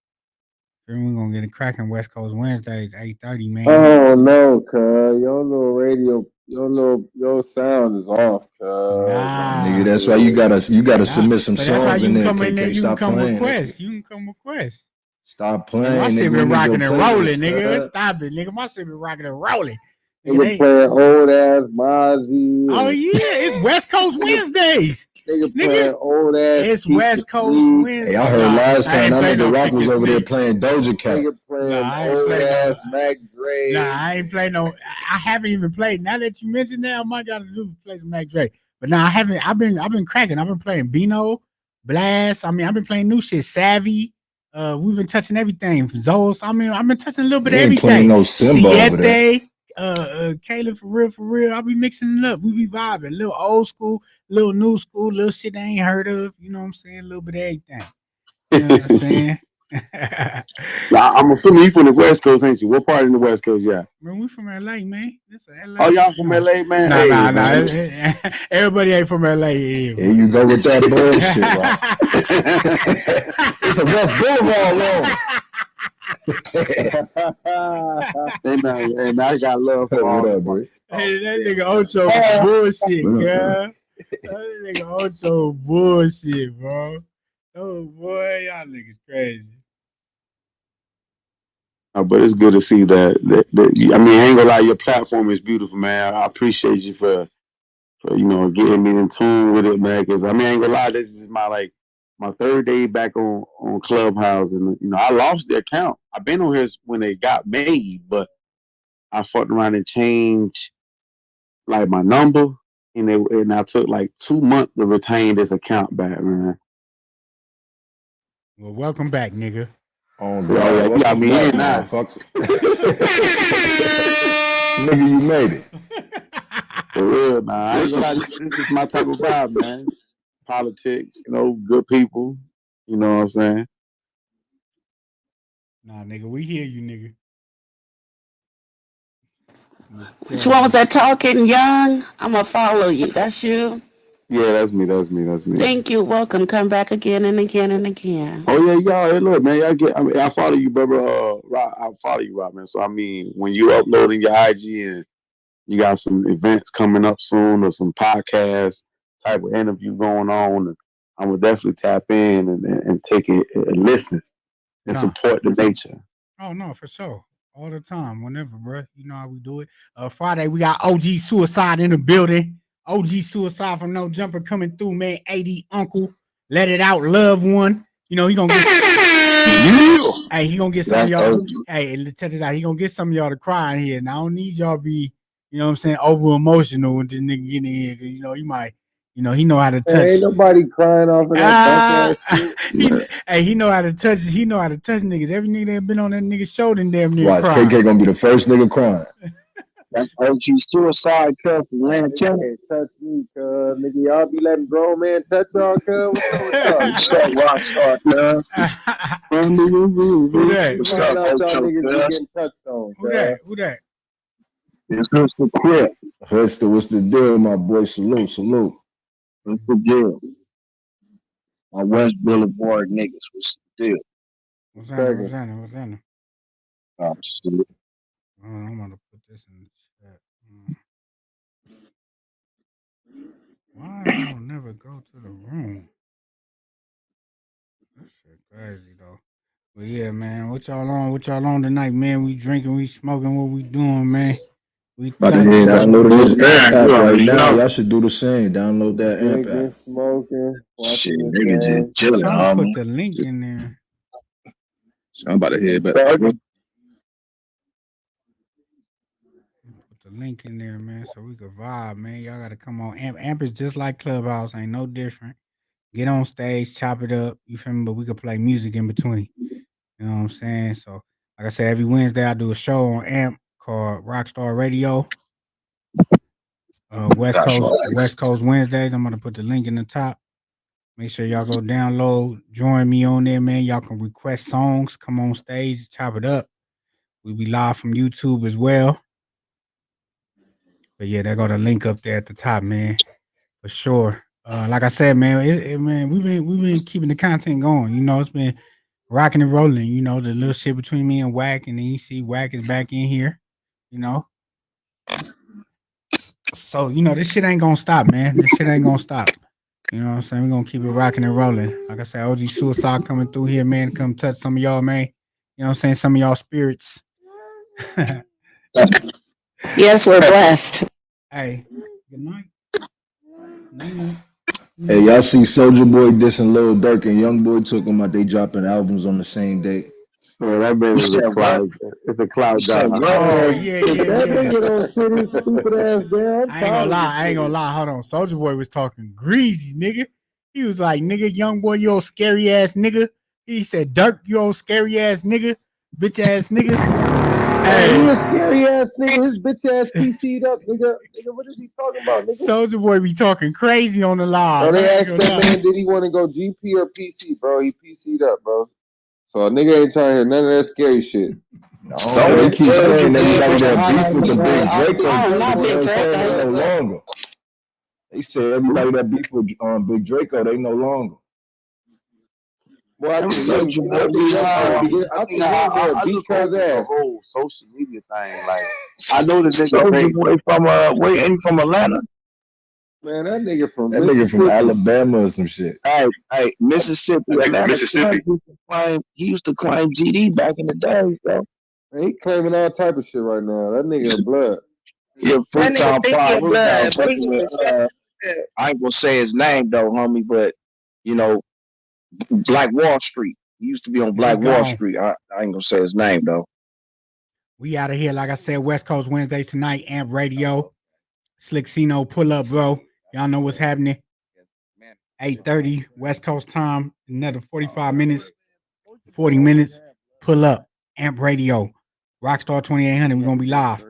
Then we're gonna get it cracking West Coast Wednesdays, 8:30, man. Oh no, cuz your little radio, your sound is off, cuz. Nigga, that's why you gotta submit some But that's why songs you in can there, come in there, KK. you can Stop come playing. request. You can come request. Stop Nigga, my playing, shit nigga. We been need your rocking and rolling, playlist, nigga. cuz. Stop it, nigga. My shit been rocking and rolling. Nigga playing old ass Mozzie. Oh yeah, it's West Coast Wednesdays. Nigga playing old ass. It's West Coast Wednesdays. Hey, I heard last time that nigga Rock was Kick over This there Nigga. playing Doja Cat. Nigga playing old ass Mac Dre. Nah, I ain't playing no. I haven't even played. Now that you mentioned that, I might gotta play some Mac Dre. But nah, I haven't. I've been cracking. I've been playing Bino, Blast. I mean, I've been playing new shit. Savvy. We've been touching everything. Zos. I mean, I've been touching a little bit of ain't everything. playing no Simba over there. Siete. Caleb, for real. I'll be mixing it up. We be vibing. A little old school, little new school, little shit they ain't heard of. You know what I'm saying? A little bit of everything. You know what I'm saying? I'm assuming you from the West Coast, ain't you? What part in the West Coast you at? Man, we from LA, man. This is LA. Oh, y'all from LA, man? Nah, Hey, nah. man. Everybody ain't from LA. Here you go with that bullshit, right? It's a West Boulevard road. and I got love for all up, bro? Hey, that nigga Ocho bullshit, girl. That nigga Ocho bullshit, bro. Oh boy, y'all niggas crazy. But it's good to see that. I mean, I ain't gonna lie, your platform is beautiful, man. I appreciate you for getting me in tune with it, man. Because I mean, I ain't gonna lie, this is my third day back on Clubhouse, and I lost the account. I've been on here when they got made, but I fucked around and changed like my number, and I took like 2 months to retain this account back, man. Well, welcome back, nigga. Oh, God, yeah, you got me in now. Nigga, you made it. For real, man. I ain't gonna lie, this is my type of vibe, man. Politics, good people. You know what I'm saying? Nah, nigga, we hear you, nigga. Which one was that talking, Young? I'm gonna follow you. That's you. Yeah, that's me. Thank you. Welcome. Come back again and again and again. Oh yeah, y'all. Hey, look, man. I follow you, brother. Rob, I follow you, Rob, man. So I mean, when you uploading your IG and you got some events coming up soon or some podcast type of interview going on, I would definitely tap in and take it and listen and support the nature. Oh no, for sure. All the time, whenever, bro. You know how we do it. Friday, we got OG Suicide in the building. OG Suicide from No Jumper coming through, man. 80 Uncle. Let it out, love one. You know, he gonna get hey, he gonna get some of y'all. Hey, check this out. He gonna get some of y'all to cry in here. And I don't need y'all be, you know what I'm saying, over emotional with this nigga getting in here. Cause you know, he might, you know, he know how to touch. Ain't nobody crying off of that shit. He know how to touch. He know how to touch niggas. Every nigga that been on that nigga's shoulder and damn near Watch, crying. KK gonna be the first nigga crying. That's OG Suicide, cuz, from Land Touch me, cuz. Nigga, y'all be letting grown man touch y'all, cuz. What's up with y'all? Rockstar, cuz. Who that? What's up, Y'all Ocho, niggas be cuz? getting touched on, Who that? Who that? It's Mr. Crip. What's the deal, my boy? Salute. What's the deal? My West Boulevard niggas, what's the deal? What's that? Oh, shit. I'm gonna put this in the chat. Why I don't never go to the room? That shit crazy though. But yeah, man, what y'all on tonight, man? We drinking, we smoking, what we doing, man? We downloading this man, app you right already now. know. Y'all should do the same. Download that amp Drinking, app. smoking, Shit, watching the nigga game. just chilling, Some put homie. the link in there. So I'm about to head back. Put the link in there, man, so we could vibe, man. Y'all gotta come on. Amp is just like Clubhouse, ain't no different. Get on stage, chop it up. You feel me? But we could play music in between. You know what I'm saying? So, like I said, every Wednesday I do a show on Amp called Rockstar Radio. West Coast Wednesdays. I'm gonna put the link in the top. Make sure y'all go download, join me on there, man. Y'all can request songs, come on stage, chop it up. We be live from YouTube as well. But yeah, they got a link up there at the top, man, for sure. Like I said, man, man, we've been keeping the content going. You know, it's been rocking and rolling. You know, the little shit between me and Wack, and then you see Wack is back in here. You know, so you know this shit ain't gonna stop, man. This shit ain't gonna stop. You know what I'm saying? We're gonna keep it rocking and rolling. Like I said, OG Suicide coming through here, man. Come touch some of y'all, man. You know what I'm saying? Some of y'all spirits. Yes, we're blessed. Hey, good night. Hey, y'all see Soulja Boy dissing Lil Durk and Young Boy talking about they dropping albums on the same day. Bro, that man is a cloud. It's a cloud job. Oh yeah. That nigga don't sit his stupid ass down. I ain't gonna lie. Hold on. Soulja Boy was talking greasy, nigga. He was like, nigga, Young Boy, you old scary ass nigga. He said, Dirk, you old scary ass nigga, bitch ass niggas. Hey, he a scary ass nigga. His bitch ass PC'd up, nigga. Nigga, what is he talking about, nigga? Soulja Boy be talking crazy on the live. Bro, they asked that man, did he want to go GP or PC, bro? He PC'd up, bro. So a nigga ain't trying to hear none of that scary shit. So they keep saying everybody that beef with the Big Draco, no longer. They say everybody that beef with Big Draco, they no longer. Well, I think Young Boy beat cuz ass. Whole social media thing, like I know the nigga Soulja Boy from where ain't he from Atlanta? Man, that nigga from Alabama or some shit. Hey, Mississippi. He used to claim GD back in the day, bro. He claiming all type of shit right now. That nigga in blood. Yeah, Freetown I ain't gonna say his name though, homie, but you know, Black Wall Street. He used to be on Black Wall Street. I ain't gonna say his name though. We out of here, like I said, West Coast Wednesdays tonight, Amp Radio. Slick Cino, pull up, bro. Y'all know what's happening. 8:30 West Coast time. Another 45 minutes, 40 minutes. Pull up, Amp Radio, Rockstar 2800. We're gonna be live.